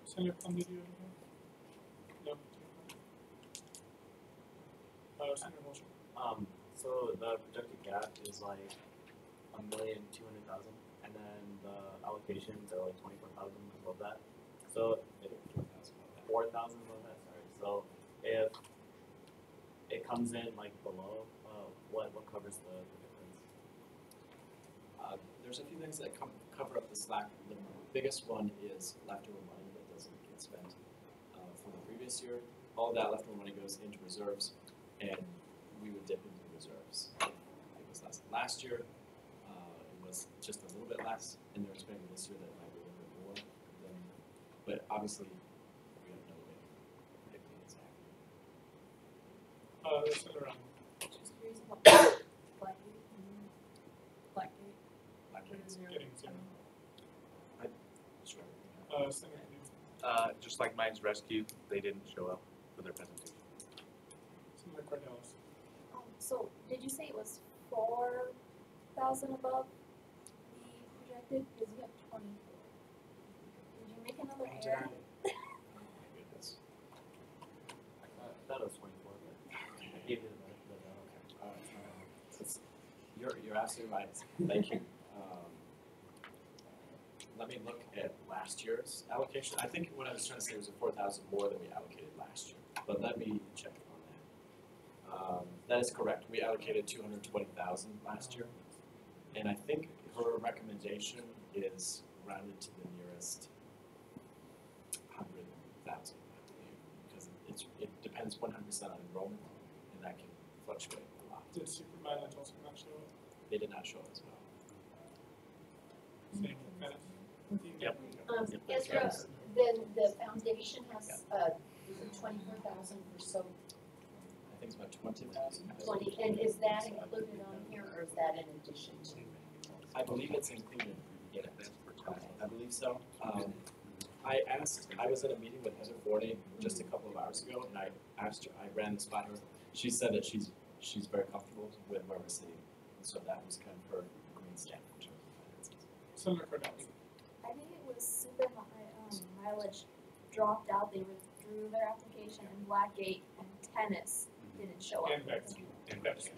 D: Senator Plum, did you have anything? No. Senator Wilson.
G: So the projected gap is like 1,200,000, and then the allocations are like 24,000 above that. So 4,000 above that. Sorry. So if it comes in like below, what covers the difference?
I: There's a few things that cover up the slack. The biggest one is leftover money that doesn't get spent from the previous year. All of that leftover money goes into reserves, and we would dip into reserves. It was less than last year. It was just a little bit less, and they're expecting this year that it might be a little bit more. But obviously, we have no way of predicting exactly.
D: Senator Allen.
B: Just curious about Blackgate.
D: Blackgate's getting zero. Senator Fields.
M: Just like Mines Rescue, they didn't show up for their presentation.
D: Senator Cordelis.
H: So did you say it was 4,000 above the projected? Because you have 24. Did you make another error?
I: Oh my goodness.
G: I thought it was 24, but I gave you the benefit of the doubt.
I: Okay. You're absolutely right. Thank you. Let me look at last year's allocation. I think what I was trying to say was 4,000 more than we allocated last year, but let me check on that. That is correct. We allocated 220,000 last year, and I think her recommendation is rounded to the nearest 100,000, I believe, because it depends 100% on enrollment, and that can fluctuate a lot.
D: Did Superman also not show up?
I: They did not show up as well.
D: Same with Bennett.
M: Yep.
R: Ezra, then the foundation has 24,000 for SOAP.
I: I think it's about 20,000.
R: 20, and is that included on here, or is that in addition to?
I: I believe it's included in it. I believe so. I was at a meeting with Heather Forney just a couple of hours ago, and I asked her, I ran this by her. She said that she she's very comfortable with where we're sitting. And so that was kind of her green stamp in terms of finances.
D: Senator Cordell.
H: I think it was super mileage dropped out. They withdrew their application, and Blackgate and tennis didn't show up.
D: And Bex.
H: And Bex.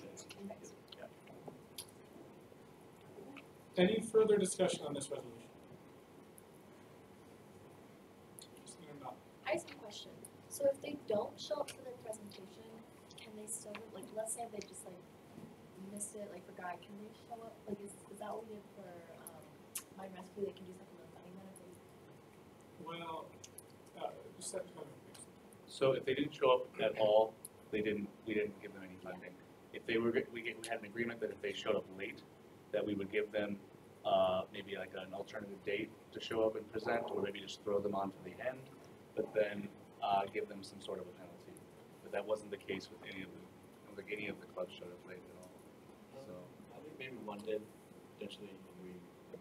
D: Any further discussion on this resolution?
H: I have some question. So if they don't show up for their presentation, can they still, like, let's say they just like missed it, like forgot, can they show up? Like, is that what we did for my rescue? They can do something with funding then if they.
D: Well, just that kind of thing.
M: So if they didn't show up at all, we didn't give them any funding. If they were, we had an agreement that if they showed up late, that we would give them maybe like an alternative date to show up and present, or maybe just throw them on to the end, but then give them some sort of a penalty. But that wasn't the case with any of the, I don't think any of the clubs showed up late at all. So
I: I think maybe one did, potentially, and we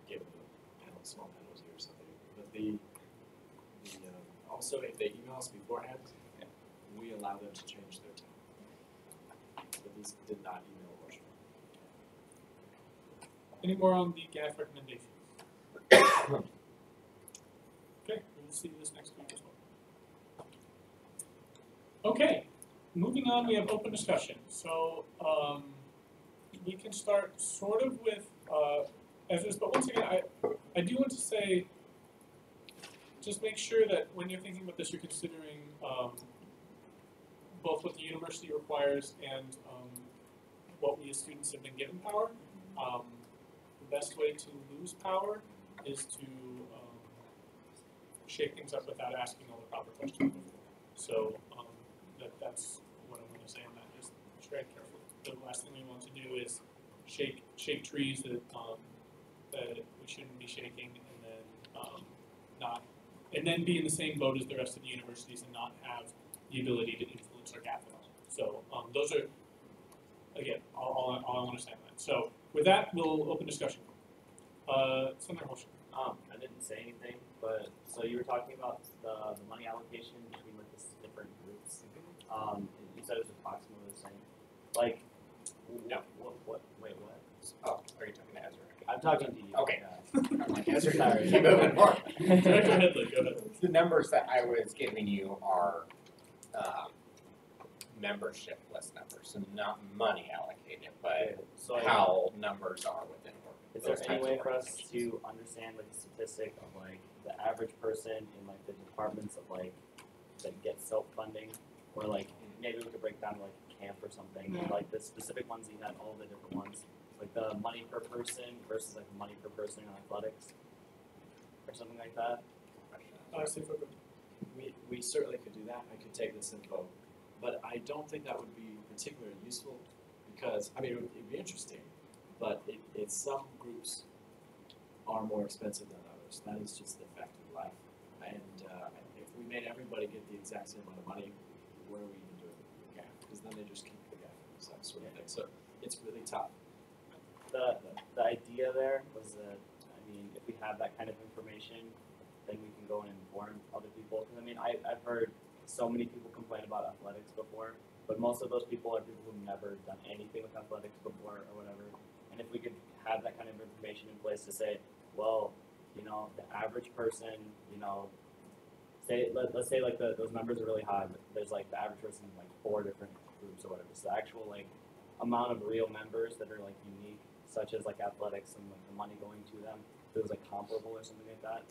I: gave them a small penalty or something. But also, if they email us beforehand, we allow them to change their time. But these did not email or show.
D: Any more on the GAF recommendations? Okay, we'll see this next week as well. Okay, moving on, we have open discussion. So we can start sort of with Ezra's, but once again, I do want to say, just make sure that when you're thinking about this, you're considering both what the university requires and what we as students have been given power. The best way to lose power is to shake things up without asking all the proper questions before. So that's what I'm going to say on that. Just tread carefully. The last thing we want to do is shake trees that that we shouldn't be shaking, and then be in the same boat as the rest of the universities and not have the ability to influence our GAF at all. So those are, again, all I want to say on that. So with that, we'll open discussion. Senator Holscher.
Q: I didn't say anything, but so you were talking about the money allocation between like the different groups. You said it was approximately the same. Like,
T: no.
Q: Wait, what?
T: Oh, are you talking to Ezra?
Q: I'm talking to you.
T: Okay. I'm like, Ezra, keep moving forward.
D: Go ahead.
T: The numbers that I was giving you are membership list numbers, so not money allocated, but
Q: so
T: how numbers are within work.
Q: Is there any way for us to understand like the statistic of like the average person in like the departments of like that get self-funding, or like maybe we could break down like camp or something, like the specific ones you had, all the different ones, like the money per person versus like money per person in athletics, or something like that.
I: We certainly could do that. I could take this info, but I don't think that would be particularly useful because, I mean, it'd be interesting, but some groups are more expensive than others. That is just the fact of life. And if we made everybody get the exact same amount of money, what are we even doing with the gap? Because then they just keep the gap and that sort of thing. So it's really tough.
Q: The idea there was that, I mean, if we have that kind of information, then we can go and inform other people. Because I mean, I've heard so many people complain about athletics before, but most of those people are people who've never done anything with athletics before or whatever. And if we could have that kind of information in place to say, well, you know, the average person, you know, let's say like those numbers are really high, but there's like the average person in like 4 different groups or whatever. So the actual like amount of real members that are like unique, such as like athletics and like the money going to them, if it was like comparable or something like that.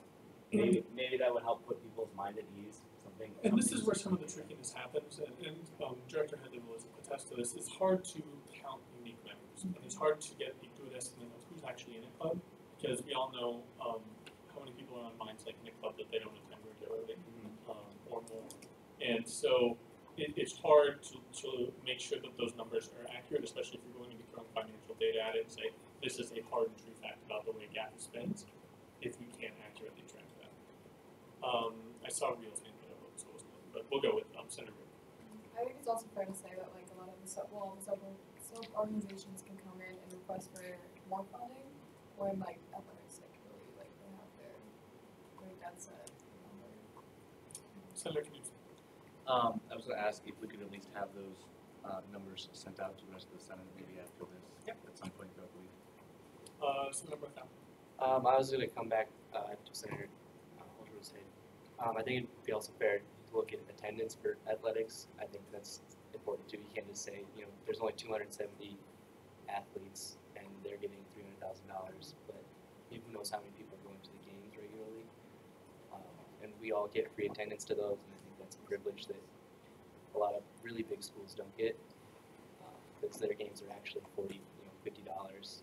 Q: Maybe that would help put people's mind at ease.
D: And this is where some of the trickiness happens, and Director Headley will attest to this. It's hard to count unique members, and it's hard to get a good estimate of who's actually in a club, because we all know how many people are on minds like in a club that they don't attend regularly, or more. And so it's hard to make sure that those numbers are accurate, especially if you're going to be throwing financial data at it and say, this is a hard and true fact about the way GAF spends, if you can't accurately track that. I saw Real's hand put up, so it wasn't, but we'll go with Senator.
P: I think it's also fair to say that like a lot of the sub organizations can come in and request for more funding when like athletics like really like they have their dead set number.
D: Senator Knudsen.
M: I was going to ask if we could at least have those numbers sent out to the rest of the Senate maybe after this at some point throughout the week.
D: Senator Brown.
U: I was going to come back to Senator Holder was saying. I think it'd be also fair to look at attendance for athletics. I think that's important too. You can't just say, there's only 270 athletes and they're getting $300,000, but who knows how many people are going to the games regularly. And we all get free attendance to those, and I think that's a privilege that a lot of really big schools don't get, because their games are actually $40, $50.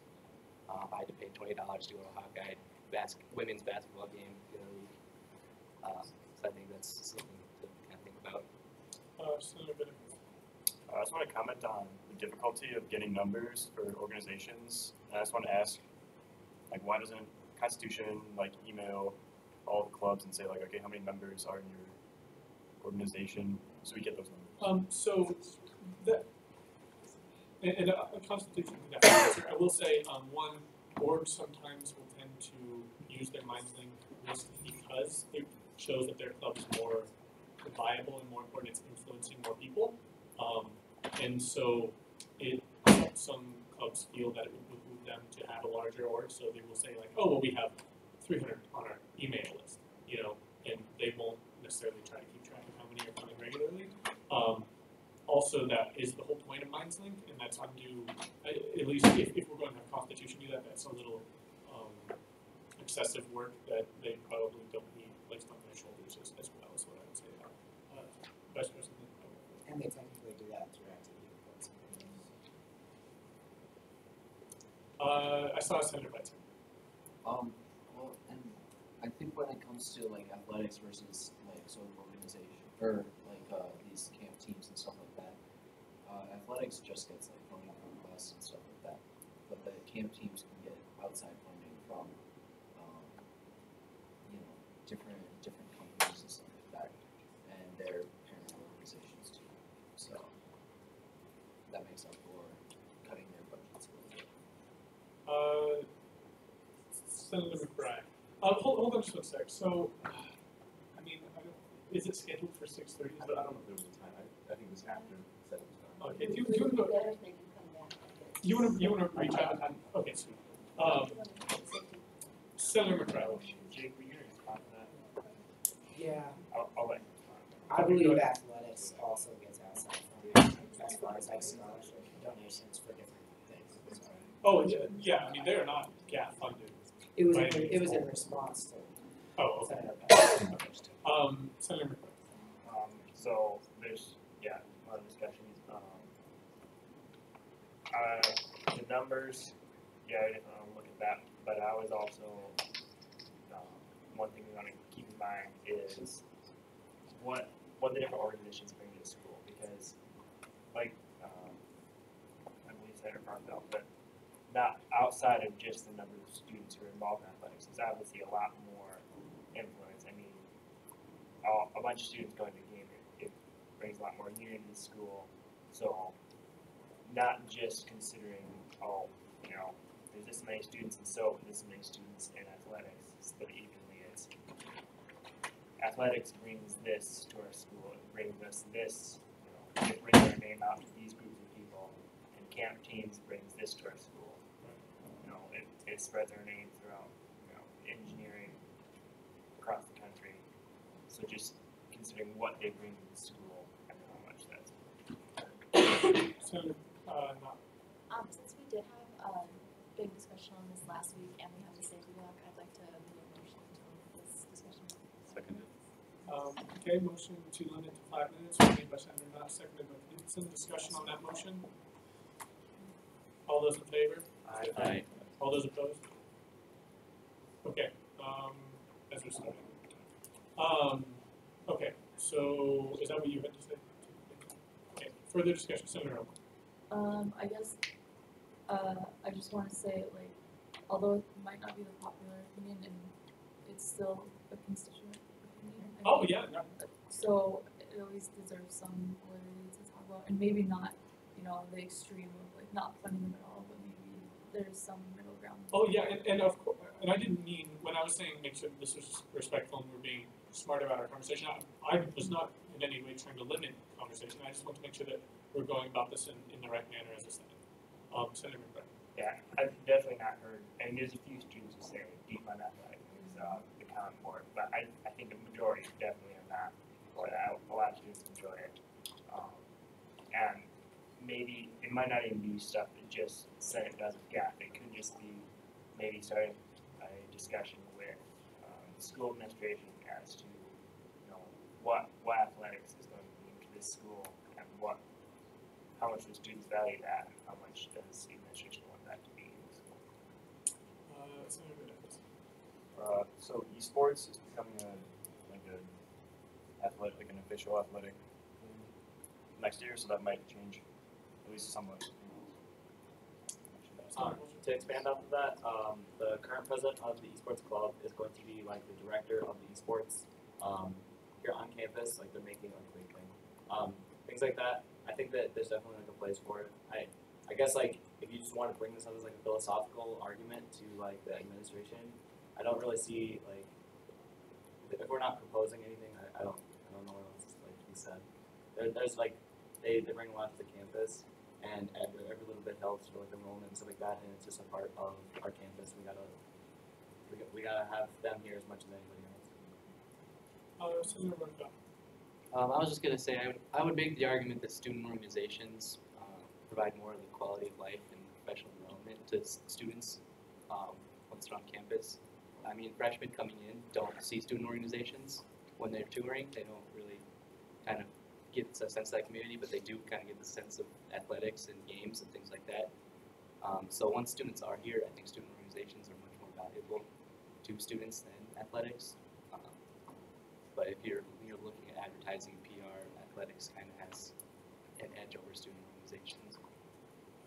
U: I had to pay $20 to go to a Hawkeye women's basketball game in the league. So I think that's something to kind of think about.
D: Senator Bennett.
K: I just want to comment on the difficulty of getting numbers for organizations. And I just want to ask, why doesn't Constitution email all the clubs and say okay, how many members are in your organization, so we get those numbers?
D: So that and a Constitution can definitely answer. I will say one, boards sometimes will tend to use their MindLink list because it shows that their club is more viable and more important. It's influencing more people. And so some clubs feel that it would behoove them to have a larger org, so they will say oh, well, we have 300 on our email list, and they won't necessarily try to keep track of how many are coming regularly. Also, that is the whole point of MindLink, and that's undue, at least if we're going to have Constitution do that, that's a little excessive work that they probably don't need placed on their shoulders as well, is what I would say. Vice President.
A: And they technically do that through activity reports.
D: I saw Senator Bitzer.
N: Well, and I think when it comes to athletics versus sort of organization or these camp teams and stuff like that, athletics just gets funding from us and stuff like that. But the camp teams can get outside funding from different companies and stuff like that, and their parent organizations too. So that makes up for cutting their budgets a little bit.
D: Senator McBride. Hold on just one sec. So, is it scheduled for 6:30?
K: I don't know if there was a time. I think it was after 7.
D: Okay. Do you want to go? You want to reach out? Okay, sweet. Senator McBride.
S: Jake, were you going to respond to that?
A: Yeah.
S: I'll let
A: I believe athletics also gets outside funding as far as scholarship donations for different things.
D: Oh yeah. They're not gap funded.
A: It was in response to.
D: Oh, okay. Senator McBride.
S: So there's a lot of discussions. The numbers, I didn't look at that, but I was also one thing we want to keep in mind is what the different organizations bring to the school, because I believe Senator Farm felt that not outside of just the number of students who are involved in athletics, there's obviously a lot more influence. A bunch of students going to a game, it brings a lot more unity to the school. So not just considering, there's this many students in SOAP and this many students in athletics, split evenly. It's athletics brings this to our school, it brings us this, it brings our name out to these groups of people, and camp teams brings this to our school. It spreads our name throughout, engineering across the country. So just considering what they bring to the school and how much that's.
D: Senator,
H: since we did have a big discussion on this last week and we have the safety walk, I'd like to move a motion to this discussion.
M: Seconded.
D: Okay, motion to limit to 5 minutes, made by Senator Knott, seconded by Knudsen. Discussion on that motion. All those in favor?
M: Aye.
D: All those opposed? Okay, as we're starting. Okay, so is that what you had to say? Okay, further discussion, Senator Owen.
B: I guess, I just want to say, although it might not be the popular opinion, and it's still a constituent opinion. So it always deserves some validity to talk about, and maybe not, the extreme of not funding them at all, but maybe there's some middle ground.
D: Oh yeah, and of course, and I didn't mean, when I was saying make sure this was respectful and we're being smart about our conversation, I was not in any way trying to limit conversation. I just want to make sure that we're going about this in the right manner as a Senate. Senator McBride.
S: Yeah, I've definitely not heard, and there's a few students who say deep on athletic is accounting for it, but I think the majority definitely are not, or that a lot of students enjoy it. And maybe it might not even be stuff that just Senate does with GAF. It could just be maybe starting a discussion with the school administration as to what athletics is going to mean to this school and how much do students value that and how much does the administration want that to be in the school.
D: Senator Davis.
K: So esports is becoming an official athletic next year, so that might change at least somewhat.
Q: To expand off of that, the current president of the esports club is going to be like the director of the esports here on campus. Like they're making like a big thing, things like that. I think that there's definitely like a place for it. I guess like if you just want to bring this up as like a philosophical argument to like the administration, I don't really see like if we're not proposing anything, I don't know what else like to be said. There's like they bring a lot to the campus, and every little bit helps for like enrollment and stuff like that, and it's just a part of our campus. We gotta have them here as much as anybody else.
D: Senator Murtaugh.
U: I was just gonna say I would make the argument that student organizations provide more of the quality of life and professional development to students once they're on campus. I mean, freshmen coming in don't see student organizations when they're touring. They don't really kind of get a sense of that community, but they do kind of get the sense of athletics and games and things like that. So once students are here, I think student organizations are much more valuable to students than athletics. But if you're looking at advertising, PR, athletics kind of has an edge over student organizations.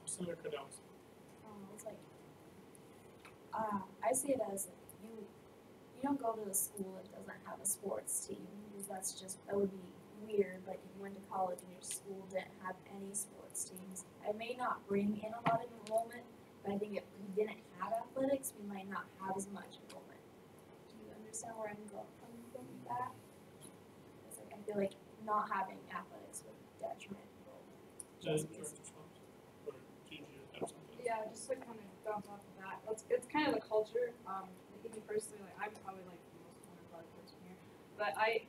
D: Senator Cadell.
H: It's like, I see it as you don't go to a school that doesn't have a sports team because that would be weird. But if you went to college and your school didn't have any sports teams, it may not bring in a lot of enrollment, but I think if we didn't have athletics, we might not have as much enrollment. Do you understand where I'm coming from with that? It's like I feel like not having athletics would detriment enrollment.
L: Yeah, just to kind of bounce off of that, it's kind of the culture. Me personally, like I'm probably like the most unathletic person here, but I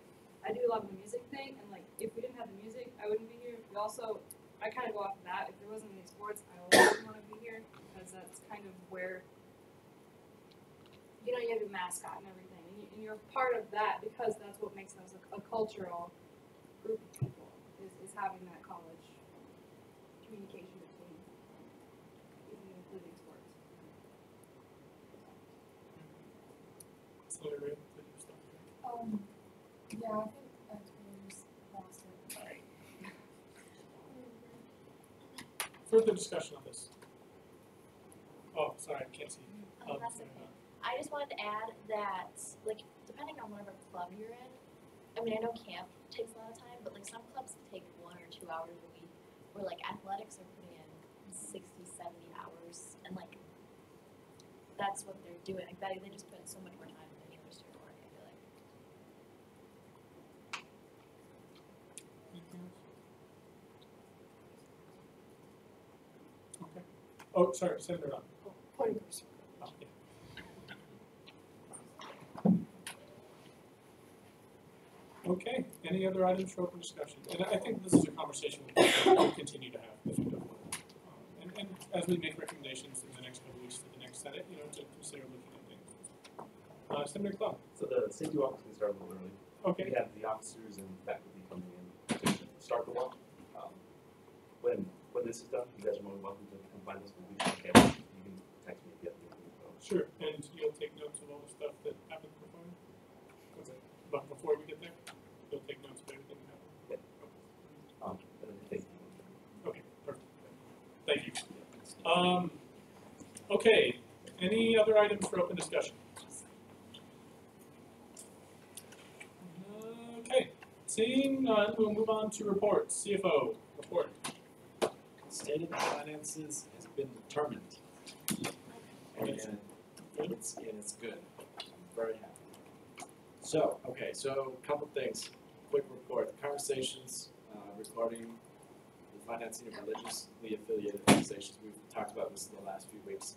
L: do love the music thing, and like if we didn't have the music, I wouldn't be here. I kind of go off of that. If there wasn't any sports, I wouldn't want to be here because that's kind of where you have a mascot and everything, and you're part of that because that's what makes us a cultural group of people is having that college communication between, even including sports.
P: Yeah, I think that's really just lost it.
D: Sorry. Further discussion on this? Oh, sorry, I can't see.
H: That's okay. I just wanted to add that, like, depending on whatever club you're in, I mean, I know camp takes a lot of time, but like some clubs take 1 or 2 hours a week, where like athletics are putting in 60, 70 hours, and like that's what they're doing. Like they just put in so much more time than any other student work, I feel like.
D: Okay. Oh, sorry, Senator Dunn.
P: Point of person.
D: Oh, yeah. Okay, any other items for open discussion? And I think this is a conversation we'll continue to have as we go forward. And as we make recommendations in the next couple of weeks to the next Senate, to consider looking at things. Senator Clark.
K: So the safety walk is going to start a little early.
D: Okay.
K: We have the officers and faculty coming in to start the walk. When this is done, you guys are more than welcome to come find us. We'll be on campus. You can text me if you have anything.
D: Sure, and you'll take notes of all the stuff that happened before?
K: What's that?
D: But before we get there, you'll take notes of everything that happened?
K: Yeah.
D: Okay, perfect. Thank you. Okay, any other items for open discussion? Okay, seeing none, we'll move on to reports. CFO, report.
I: State of the finances has been determined. And it's good. I'm very happy. So, a couple things. Quick report. Conversations regarding the financing of religiously affiliated organizations. We've talked about this in the last few weeks.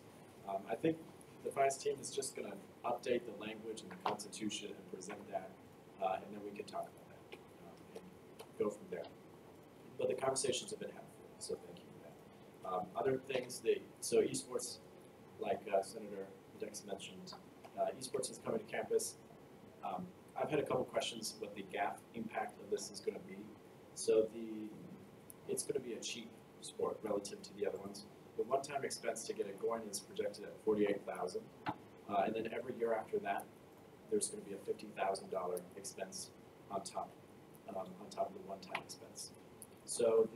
I: I think the finance team is just going to update the language in the Constitution and present that, and then we can talk about that and go from there. But the conversations have been helpful, so thank you for that. Other things, so esports, like Senator Dex mentioned, esports is coming to campus. I've had a couple questions what the GAF impact of this is going to be. So it's going to be a cheap sport relative to the other ones. The one-time expense to get it going is projected at $48,000, and then every year after that, there's going to be a $50,000 expense on top of the one-time expense. So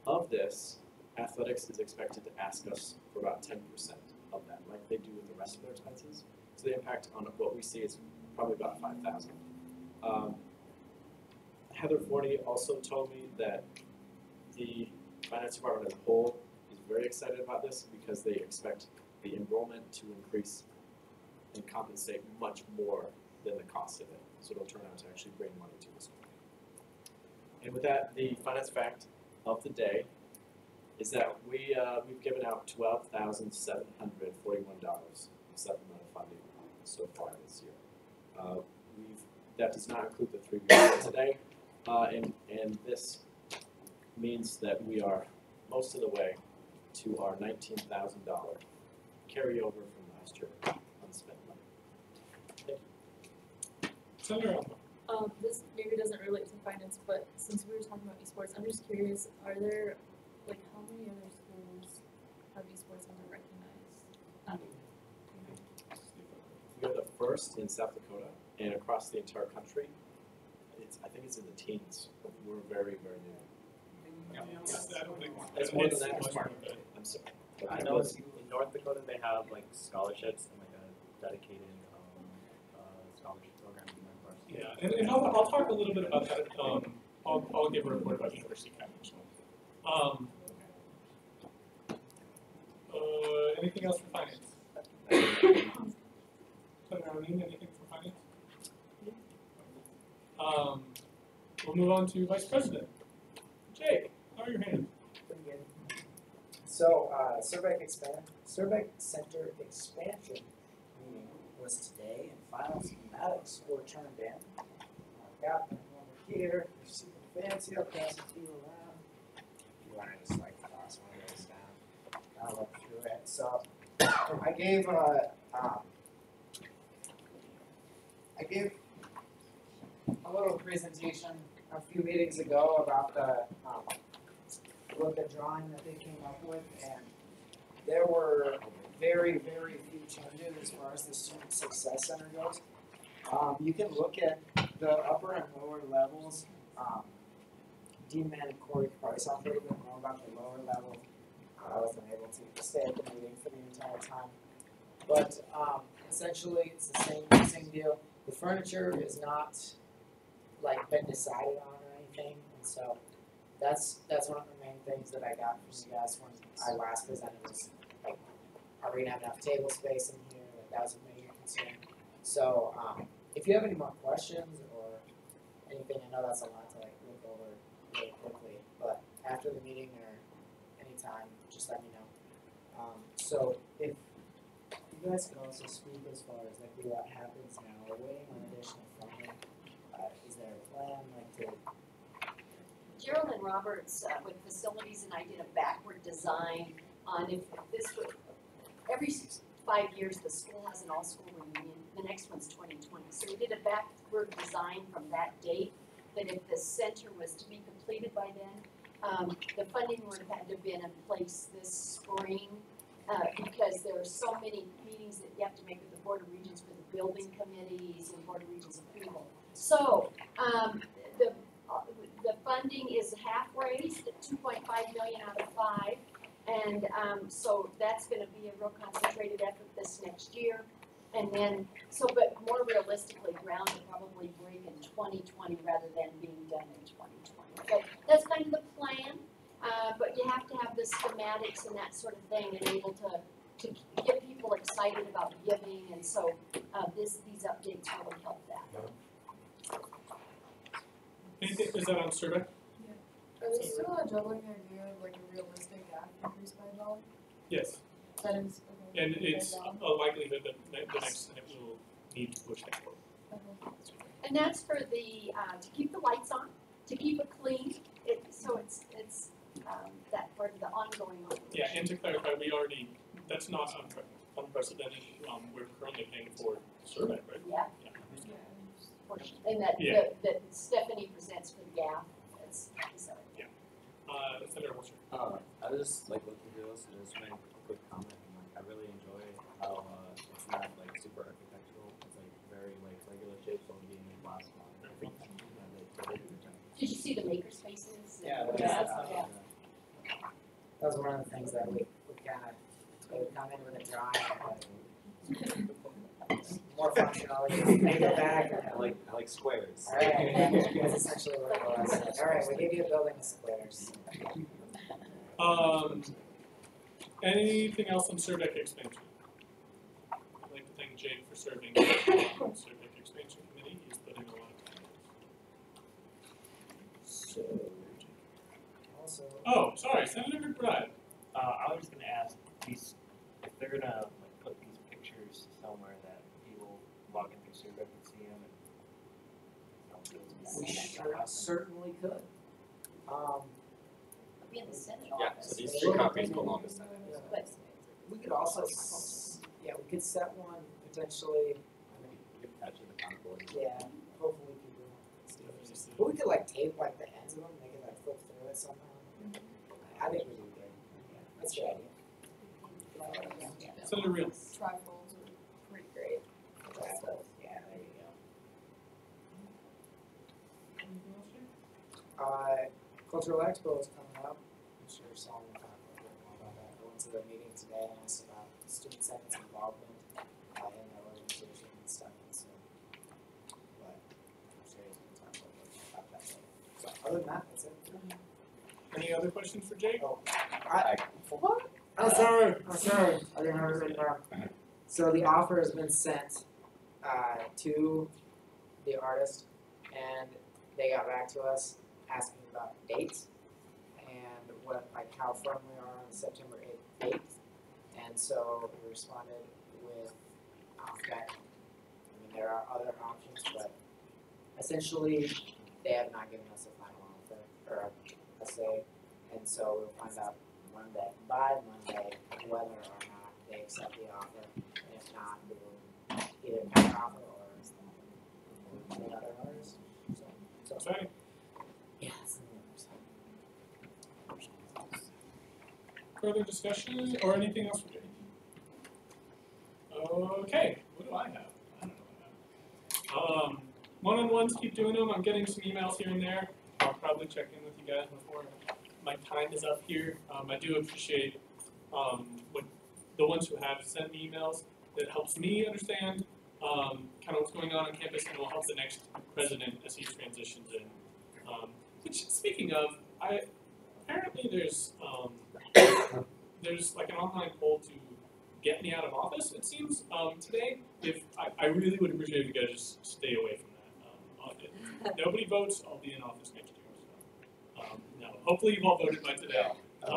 I: of this, athletics is expected to ask us for about 10% of that, like they do with the rest of their expenses. So the impact on what we see is probably about $5,000. Heather Forney also told me that the finance department as a whole is very excited about this because they expect the enrollment to increase and compensate much more than the cost of it. So it'll turn out to actually bring money to the school. And with that, the finance fact of the day is that we've given out $12,741 of supplemental funding so far this year. That does not include the 3 we had today, and this means that we are most of the way to our $19,000 carryover from last year unspent money. Thank you.
D: Senator
B: This maybe doesn't relate to finance, but since we were talking about esports, I'm just curious, are there, like, how many other schools have esports as a recognized?
I: We are the first in South Dakota and across the entire country. I think it's in the teens. We're very, very new. It's more than that. I'm sorry.
Q: I know in North Dakota they have like scholarships and like a dedicated scholarship program.
D: Yeah, and I'll talk a little bit about that. I'll give a report about University Campus. Anything else for finance? Senator O'Neill, anything for finance? We'll move on to Vice President. Jake, how are your hands?
A: Pretty good. So, Survey Center expansion meeting was today, and final schematics were turned in. I've got them over here. They're super fancy. I'll pass it to you around. If you want to just like toss one of those down, I'll look through it. So, I gave a little presentation a few meetings ago about the drawing that they came up with, and there were very, very few changes as far as the Student Success Center goes. You can look at the upper and lower levels. Dean Man and Corey could probably talk a little bit more about the lower level. I wasn't able to stay at the meeting for the entire time. But essentially, it's the same deal. The furniture is not like been decided on or anything, and so that's one of the main things that I got from you guys when I last presented was like, are we gonna have enough table space in here? Like, that was a major concern. So if you have any more questions or anything, I know that's a lot to like look over really quickly, but after the meeting or anytime, just let me know. So if you guys could also speak as far as like what happens now. We're waiting on additional funding. Is there a plan like to?
R: Geraldine Roberts with facilities and I did a backward design on if this would, every 5 years the school has an all-school reunion. The next one's 2020. So we did a backward design from that date that if the center was to be completed by then, the funding would have had to have been in place this spring because there are so many meetings that you have to make with the Board of Regents for the building committees and Board of Regents approval. So the funding is half raised at $2.5 million out of 5, and so that's going to be a real concentrated effort this next year. And then, but more realistically, ground will probably break in 2020 rather than being done in 2020. So that's kind of the plan, but you have to have the schematics and that sort of thing and able to get people excited about giving, and so these updates really help that.
D: Anything, is that on survey?
P: Are they still juggling the idea of like a realistic gap increase by $1?
D: Yes,
P: That is, okay.
D: and it's a likelihood that the next Senate will need to push that forward.
R: And that's for the, to keep the lights on, to keep it clean, so it's that part of the ongoing operation.
D: Yeah, and to clarify, that's not unprecedented, we're currently paying for survey, right?
R: Yeah. Portion. And that,
D: Yeah.
R: that Stephanie presents for the gap, that's, so.
D: Yeah. Senator Wilson.
Q: I was like looking through this and just made a quick comment. And, like, I really enjoy how it's not like super architectural. It's like very like regular shapes on being in glass.
R: Did you see the maker spaces?
A: Yeah,
R: Yeah.
A: That was one of the things that we kind of, we would come in with a drawing, but more functional, you can make it back.
Q: I like squares.
A: Alright, that's essentially what it was. Alright, we gave you a building of squares.
D: Anything else on Survey expansion? I'd like to thank Jake for serving on the Survey expansion committee. He's putting a lot of time. So,
A: Also.
D: oh, sorry, Senator McBride.
S: I was gonna ask these, if they're gonna like put these pictures somewhere that people logging through survey can see them and.
A: We certainly could.
R: Be in the Senate
T: Yeah,
R: office.
T: so these 3 copies belong to Senate.
R: But
A: We could also, yeah, we could set one potentially,
Q: You can attach it to the convoy.
A: yeah, hopefully people. But we could like tape like the ends of them, they could like flip through it somehow. I think we do good. Yeah, that's a good idea.
D: Senator Real.
P: Trifolds are pretty great.
A: Yeah, there you go.
D: Anything else, Jake?
A: Cultural Expo is coming up. I'm sure some will talk a little bit more about that. I went to the meeting today and asked about student senate's involvement in their organization and stuff. And so, but I'm sure he's going to talk a little bit more about that later. So other than that, that's it.
D: Any other questions for Jake?
A: Oh, what? I'm sorry. I didn't have it written down. So the offer has been sent to the artist, and they got back to us asking about dates and what, like, how firm we are on September 8th date. And so we responded with that. I mean, there are other options, but essentially they have not given us a final offer or a say. And so we'll find out by Monday, whether or not they accept the offer. And if not, we will either counter offer or another artist. So
D: Exciting.
A: yes.
D: Further discussion or anything else for Jake? Okay, what do I have? I don't know what I have. One-on-ones, keep doing them. I'm getting some emails here and there. I'll probably check in with you guys before my time is up here. I do appreciate what the ones who have sent me emails. That helps me understand kind of what's going on campus and will help the next president as he transitions in. Which, speaking of, apparently there's like an online poll to get me out of office, it seems, today. If I really would appreciate if you guys just stay away from that. If nobody votes, I'll be in office next year. So, no, hopefully you've all voted by today.
A: It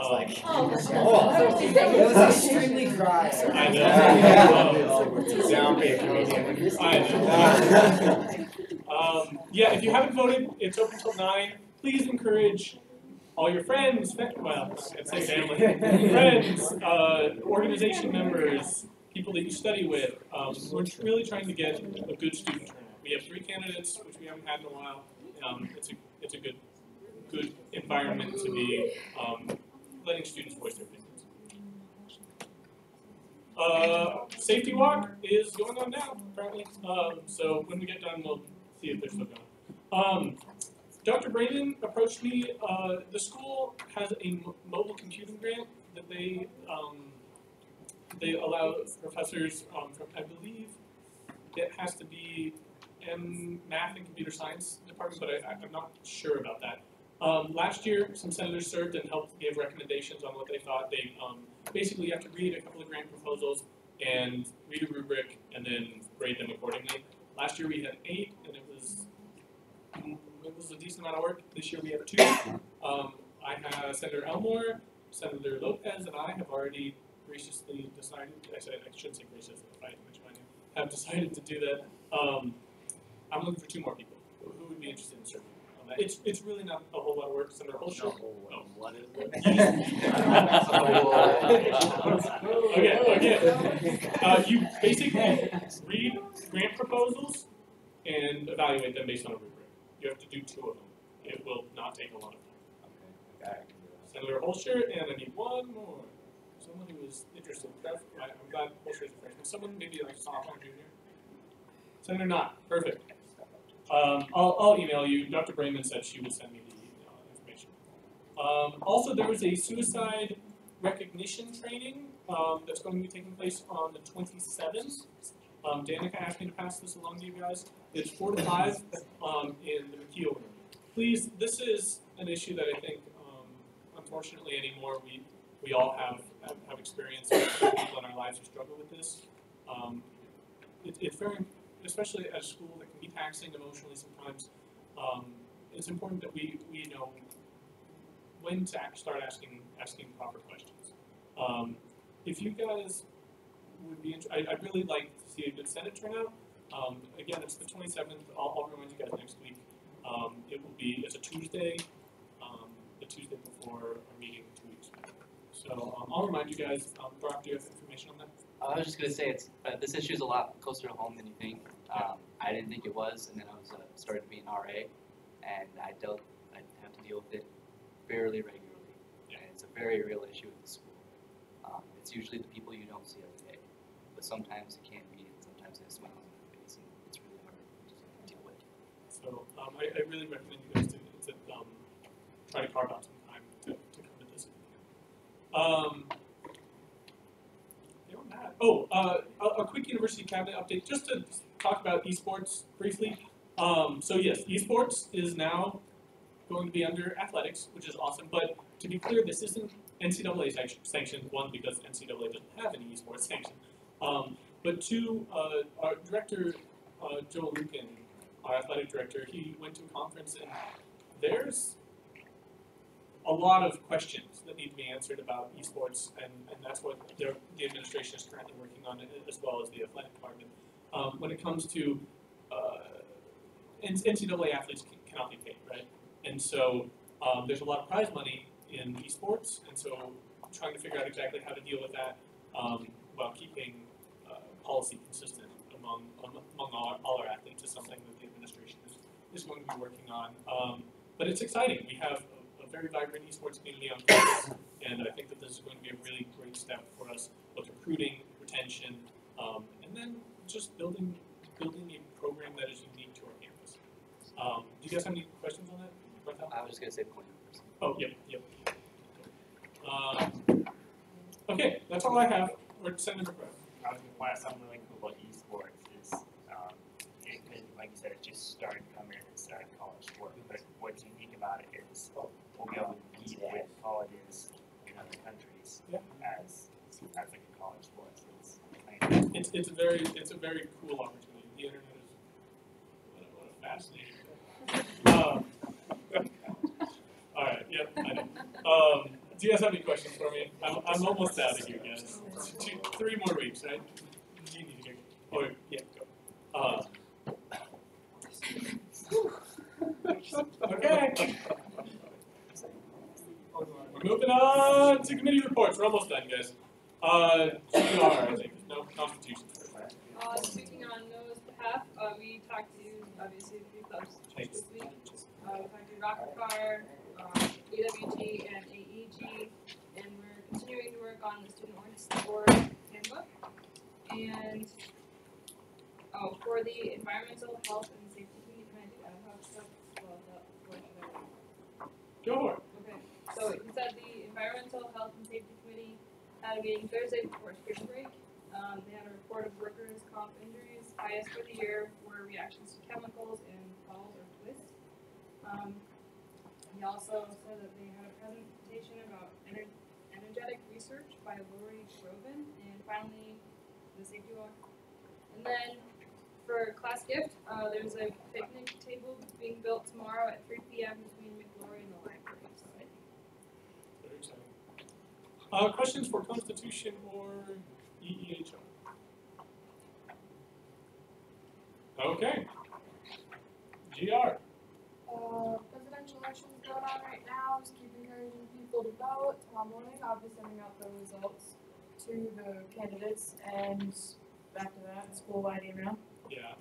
A: was extremely dry.
D: I know. Yeah, if you haven't voted, it's open till 9. Please encourage all your friends, well, I'd say family, friends, organization members, people that you study with. We're really trying to get a good student turnout. We have 3 candidates, which we haven't had in a while. It's a good environment to be letting students voice their opinions. Safety walk is going on now, apparently. So when we get done, we'll see if they're still going. Dr. Braden approached me. The school has a mobile computing grant that they allow professors from, I believe, it has to be math and computer science department, but I'm not sure about that. Last year, some senators served and helped give recommendations on what they thought. They basically have to read a couple of grant proposals and read a rubric and then grade them accordingly. Last year we had 8, and it was it was a decent amount of work. This year we have 2. I have Senator Elmore, Senator Lopez, and I have already graciously decided, I shouldn't say graciously, if I mention my name, have decided to do that. I'm looking for 2 more people who would be interested in serving on that. It's really not a whole lot of work. Senator Holscher.
M: What is
D: Okay. You basically read grant proposals and evaluate them based on a rubric. You have to do 2 of them. It will not take a lot of time.
M: Okay.
D: Senator Holscher, and I need 1 more. Someone who is interested. I'm glad Holscher is a freshman. Someone maybe like sophomore, junior. Senator Knott. Perfect. I'll email you. Dr. Brayman said she would send me the information. Also, there was a suicide recognition training that's going to be taking place on the 27th. Danica asked me to pass this along to you guys. It's 4 to 5 in the McKeel room. Please, this is an issue that I think, unfortunately anymore, we all have experienced people in our lives who struggle with this. It's very, especially at a school that can be taxing emotionally sometimes, it's important that we know when to start asking proper questions. If you guys would be interested, I'd really like to see a good Senate turnout. Again, it's the 27th. I'll remind you guys next week. It's a Tuesday, the Tuesday before our meeting in 2 weeks. So I'll remind you guys. Brock, do you have information on that?
U: I was just going to say this issue is a lot closer to home than you think. I didn't think it was, and then I was started to be an RA, and I have to deal with it fairly regularly. And it's a very real issue at the school. It's usually the people you don't see every day, but sometimes it can be, and sometimes they have smiles on their face, and it's really hard to deal with.
D: So I really recommend you guys to try to carve out some time to come to this. A quick university cabinet update, just to talk about esports briefly. So yes, esports is now going to be under athletics, which is awesome. But to be clear, this isn't NCAA sanctioned. 1, because NCAA doesn't have any esports sanction. But 2, our director, Joel Lucan, our athletic director, he went to a conference, and there's a lot of questions that need to be answered about esports, and that's what the administration is currently working on, as well as the athletic department. When it comes to NCAA athletes cannot be paid, right? And so there's a lot of prize money in esports, and so trying to figure out exactly how to deal with that while keeping policy consistent among all our athletes is something that the administration is going to be working on. But it's exciting. We have a very vibrant esports community on campus, and I think that this is going to be a really great step for us, both recruiting, retention, and then just building a program that is unique to our campus. Do you guys have any questions on that?
U: I was just going to say point.
D: Oh, yep. Okay, that's all I have. We're sending a prayer.
S: I was going to point out something really cool about esports is it could, like you said, it just started coming in and started college sport. But what's unique about it is we'll be able to compete with colleges in other countries as like a college sport. So
D: it's a very cool opportunity. The internet is what a fascinating thing. All right, yep, I know. Do you guys have any questions for me? I'm almost out of here, guys. 3 more weeks, right? Do you need to go? Or yeah, go. Okay. We're moving on to committee reports. We're almost done, guys. CPR, I think. No, Constitution.
L: Speaking on Noah's behalf, we talked to, obviously, a few clubs this week. We talked to Rocket Car, EWG, and AEG, and we're continuing to work on the Student Board Handbook. And for the environmental health and safety committee, can I do ad hoc stuff? Well, what should I do?
D: Go for it.
L: Okay, so he said the environmental health and safety committee had a meeting Thursday before spring break. They had a report of workers' comp injuries, highest for the year, for reactions to chemicals and falls or twists. He also said that they had a presentation about energetic research by Lori Groven, and finally the safety walk. And then for class gift, there's a picnic table being built tomorrow at 3 p.m. between McGlory and the library. So
D: Very exciting. Questions for Constitution or EEHR? Okay. GR.
P: Presidential elections going on right now. Just keep encouraging people to vote. Tomorrow morning, I'll be sending out the results to the candidates and back to that school-wide email.
D: Yeah,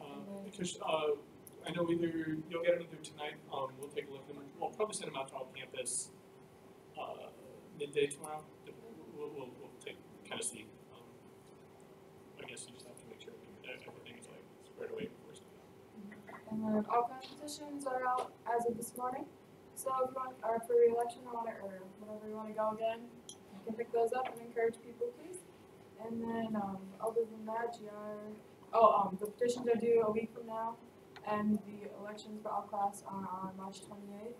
D: because I know either you'll get them either tonight. We'll take a look at them. We'll probably send them out to all campus midday tomorrow. We'll take kind of see. I guess you just have to make sure everything is like squared away before sending out.
P: And then all competitions are out as of this morning. So if you want, or for re-election or whatever you want to go again, you can pick those up and encourage people, please. And then other than that, the petitions are due a week from now, and the elections for all class are on March 28th.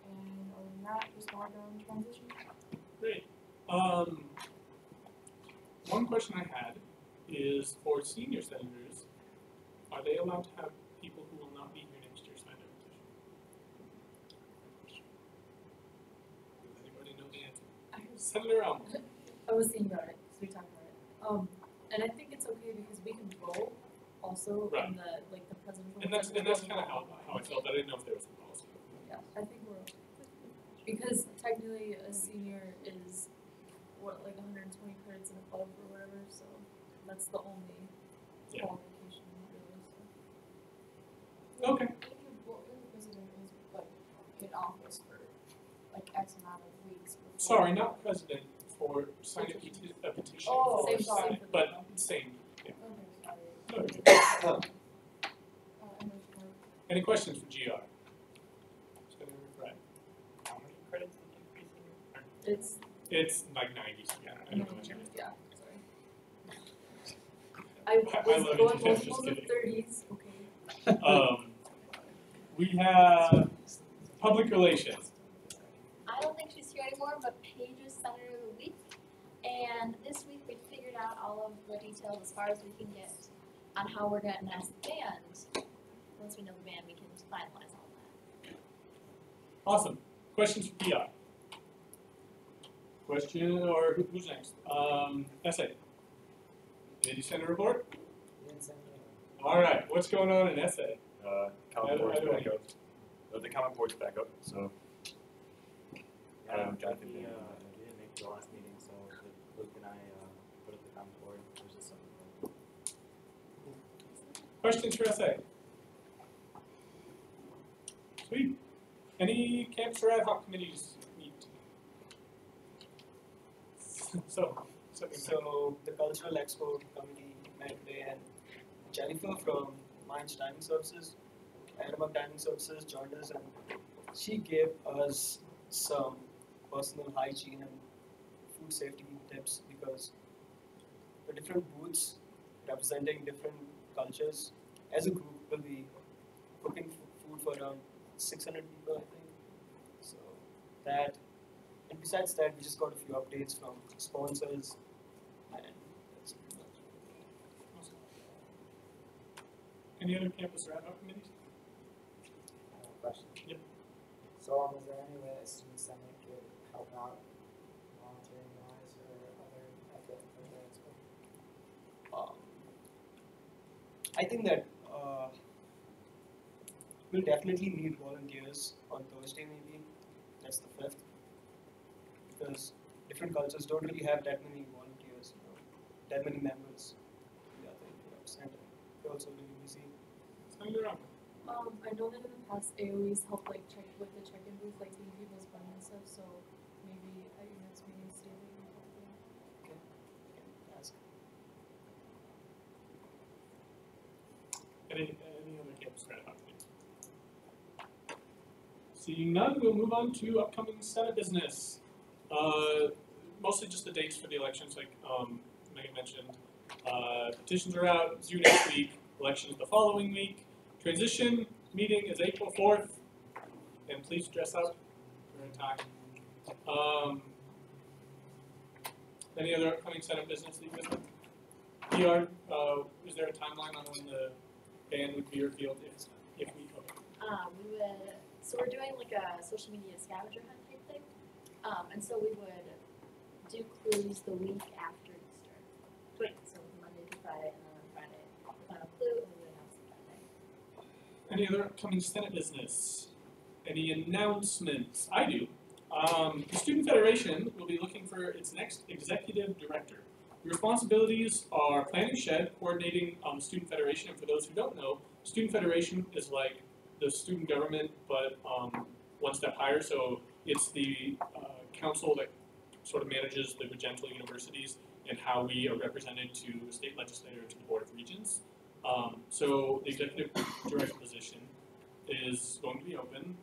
P: And other than that, just going on transition.
D: Great. One question I had is for senior senators, are they allowed to have people who will not be here next year sign their petition? Does anybody know the answer? Senator Elmo.
B: I was thinking about it, because we talked about it. And I think it's okay because we can vote also in the presidential.
D: And that's kind of how I felt. I didn't know if there was a policy.
B: Yeah, I think we're okay. Because technically a senior is what, like 120 credits and above or whatever, so that's the only qualification really. So.
D: Okay.
P: Well, the president is like in office for like X amount of weeks.
D: Sorry, not president, for signing a petition
P: Oh,
D: for
P: same
D: Senate, but same. Yeah.
P: Okay,
D: No, any questions for GR? Senator Fred.
F: How many credits did you increase?
D: It's like 90. Yeah, I don't know what you mean.
B: Yeah, sorry. I was
D: love
B: going
D: it.
B: multiples of
D: Just
B: 30s, okay.
D: We have public relations.
E: I don't think she's here anymore, but Paige is Senator of the Week. And this week we figured out all of the details as far as we can get on how we're going to ask the band. Once we know the band, we can finalize all that.
D: Awesome. Questions for PR? Question, or who's next? Essay. Committee Center report? All right, what's going on in essay?
K: Common Board's back up. The Common Board's back up, so. Jonathan
U: we didn't make the last meeting, so Luke and I put up the Common Board. There's just something.
D: Questions for essay? Sweet. Any camps or ad hoc committees meet? So
V: the Cultural Expo Committee met today, and Jennifer from Minds Dining Services, Aramark Dining Services joined us, and she gave us some personal hygiene and food safety tips because the different booths representing different cultures as a group will be cooking food for around 600 people, I think. So that, and besides that, we just got a few updates from sponsors, and that's pretty much.
D: Awesome. Any other campus or ad hoc committees?
A: Question.
D: Yep.
A: So, is there any way that Student Senate could help out volunteering wise or other effort for the expo?
V: I think that we'll definitely need volunteers on Thursday, maybe. That's the 5th. Because different cultures don't really have that many volunteers, that many members. Yeah, they're also really busy.
B: I know that in the past they always help like check with the check-in booth, like taking people's money and stuff. So maybe at your next meeting, Steve, you can help them.
V: Okay. Ask.
D: Any other campus or ad hoc committees? Seeing none, we'll move on to upcoming Senate business. Mostly just the dates for the elections, like Megan mentioned. Petitions are out, it's due next week. Elections the following week. Transition meeting is April 4th, and please dress up for a time. Any other upcoming Senate business that you guys have? PR, is there a timeline on when the ban would be revealed if we go?
E: We would, so we're doing like a social media scavenger hunt type thing. And so we would do clues the week after Easter. So Monday through Friday, and then on Friday, the final clue, and we would announce it that day.
D: Any other upcoming Senate business? Any announcements? I do. The Student Federation will be looking for its next executive director. The responsibilities are planning SHED, coordinating the Student Federation, and for those who don't know, Student Federation is like the student government, but one step higher. So it's the council that sort of manages the Regental universities and how we are represented to the state legislature, to the Board of Regents. So the executive director position is going to be open.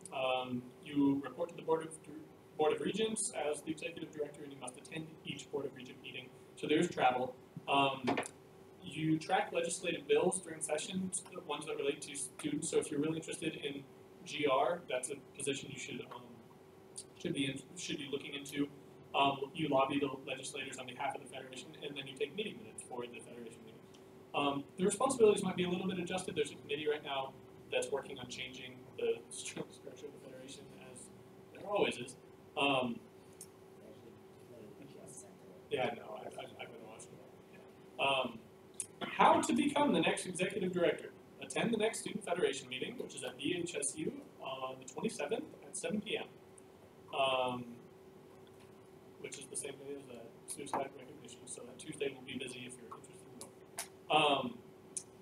D: You report to the Board of Regents as the executive director, and you must attend each Board of Regent meeting. So there's travel. You track legislative bills during sessions, the ones that relate to students. So if you're really interested in GR, that's a position you should be looking into. You lobby the legislators on behalf of the Federation, and then you take meeting minutes for the Federation meeting. The responsibilities might be a little bit adjusted. There's a committee right now that's working on changing the structure of the Federation, as there always is. Yeah, no, I've been watching it. How to become the next executive director? Attend the next Student Federation meeting, which is at DHSU on the 27th at 7 p.m. Which is the same day as suicide recognition, so that Tuesday will be busy if you're interested in that.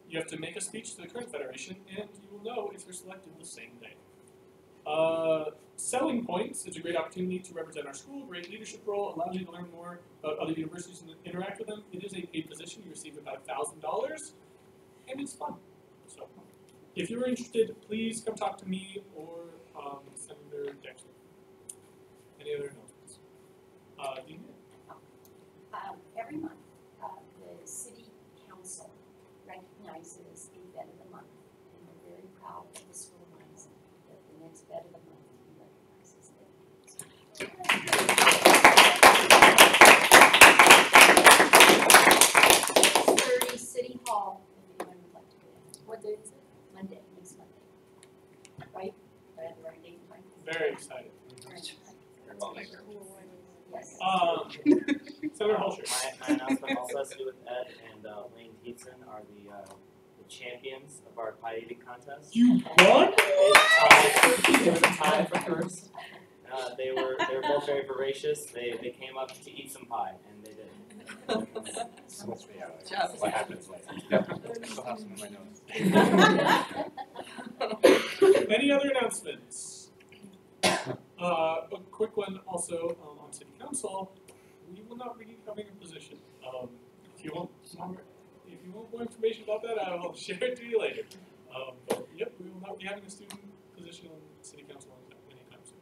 D: You have to make a speech to the current Federation, and you will know if you're selected the same day. Selling Points is a great opportunity to represent our school, great leadership role, allows you to learn more about other universities and interact with them. It is a paid position, you receive about $1,000, and it's fun. So, if you're interested, please come talk to me or Senator Dexter. Any other announcements? Dean?
R: Every month, the City Council recognizes a Vet of the Month, and we're very proud of the school minds that the next Vet of the Month recognizes them. 30 City Hall, if anyone would like to go in. What day is it? Monday, next Monday. Right? Do I have the right date and time?
D: Very excited.
R: Yes.
D: Senator Holscher.
Q: My announcement also has to do with Ed and Lane Heatson are the champions of our pie eating contest.
D: You won?
Q: It was a tie for first. They were both very voracious. They came up to eat some pie, and they did.
K: Switch me out. What happens later? Still have some in my notes.
D: Any other announcements? A quick one also on City Council. We will not be having a position. If you want more information about that, I will share it to you later. But yep, we will not be having a student position on City Council anytime soon.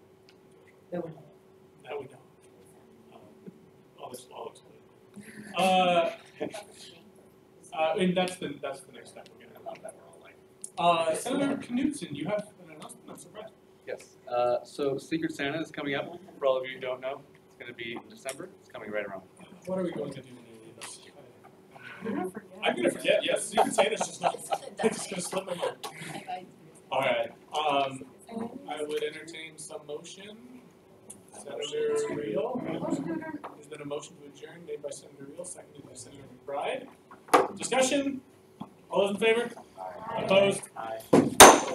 D: That we know. I'll explain. And that's the next step we're gonna have. That we're all like. Senator Knudsen, you have an announcement. I'm surprised.
M: Yes. So Secret Santa is coming up. For all of you who don't know, it's going to be in December. It's coming right around.
D: What are we going to do when you leave us? I'm going to forget. Yes, Secret Santa's just not. It's going to slip my mind. All right. I would entertain some motion. Senator Reel. There's been a motion to adjourn made by Senator Reel, seconded by Senator McBride. Discussion. All those in favor? Aye. Opposed? Aye.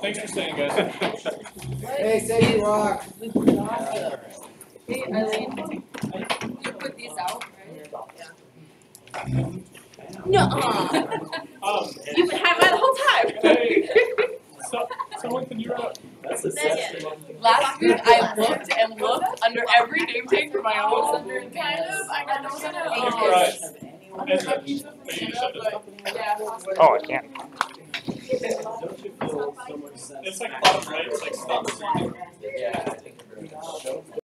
D: Thanks for staying, guys.
A: Hey, say you rock.
O: Hey, Eileen, you put these out, right? Yeah.
B: No. You've been having that the whole time.
D: Hey, someone can you up?
K: That's a session.
O: Last week I looked and looked under every name tag for my own.
B: Kind of. I got no one
D: Right.
M: Oh, I can't.
D: It's like bottom right. It's like stop.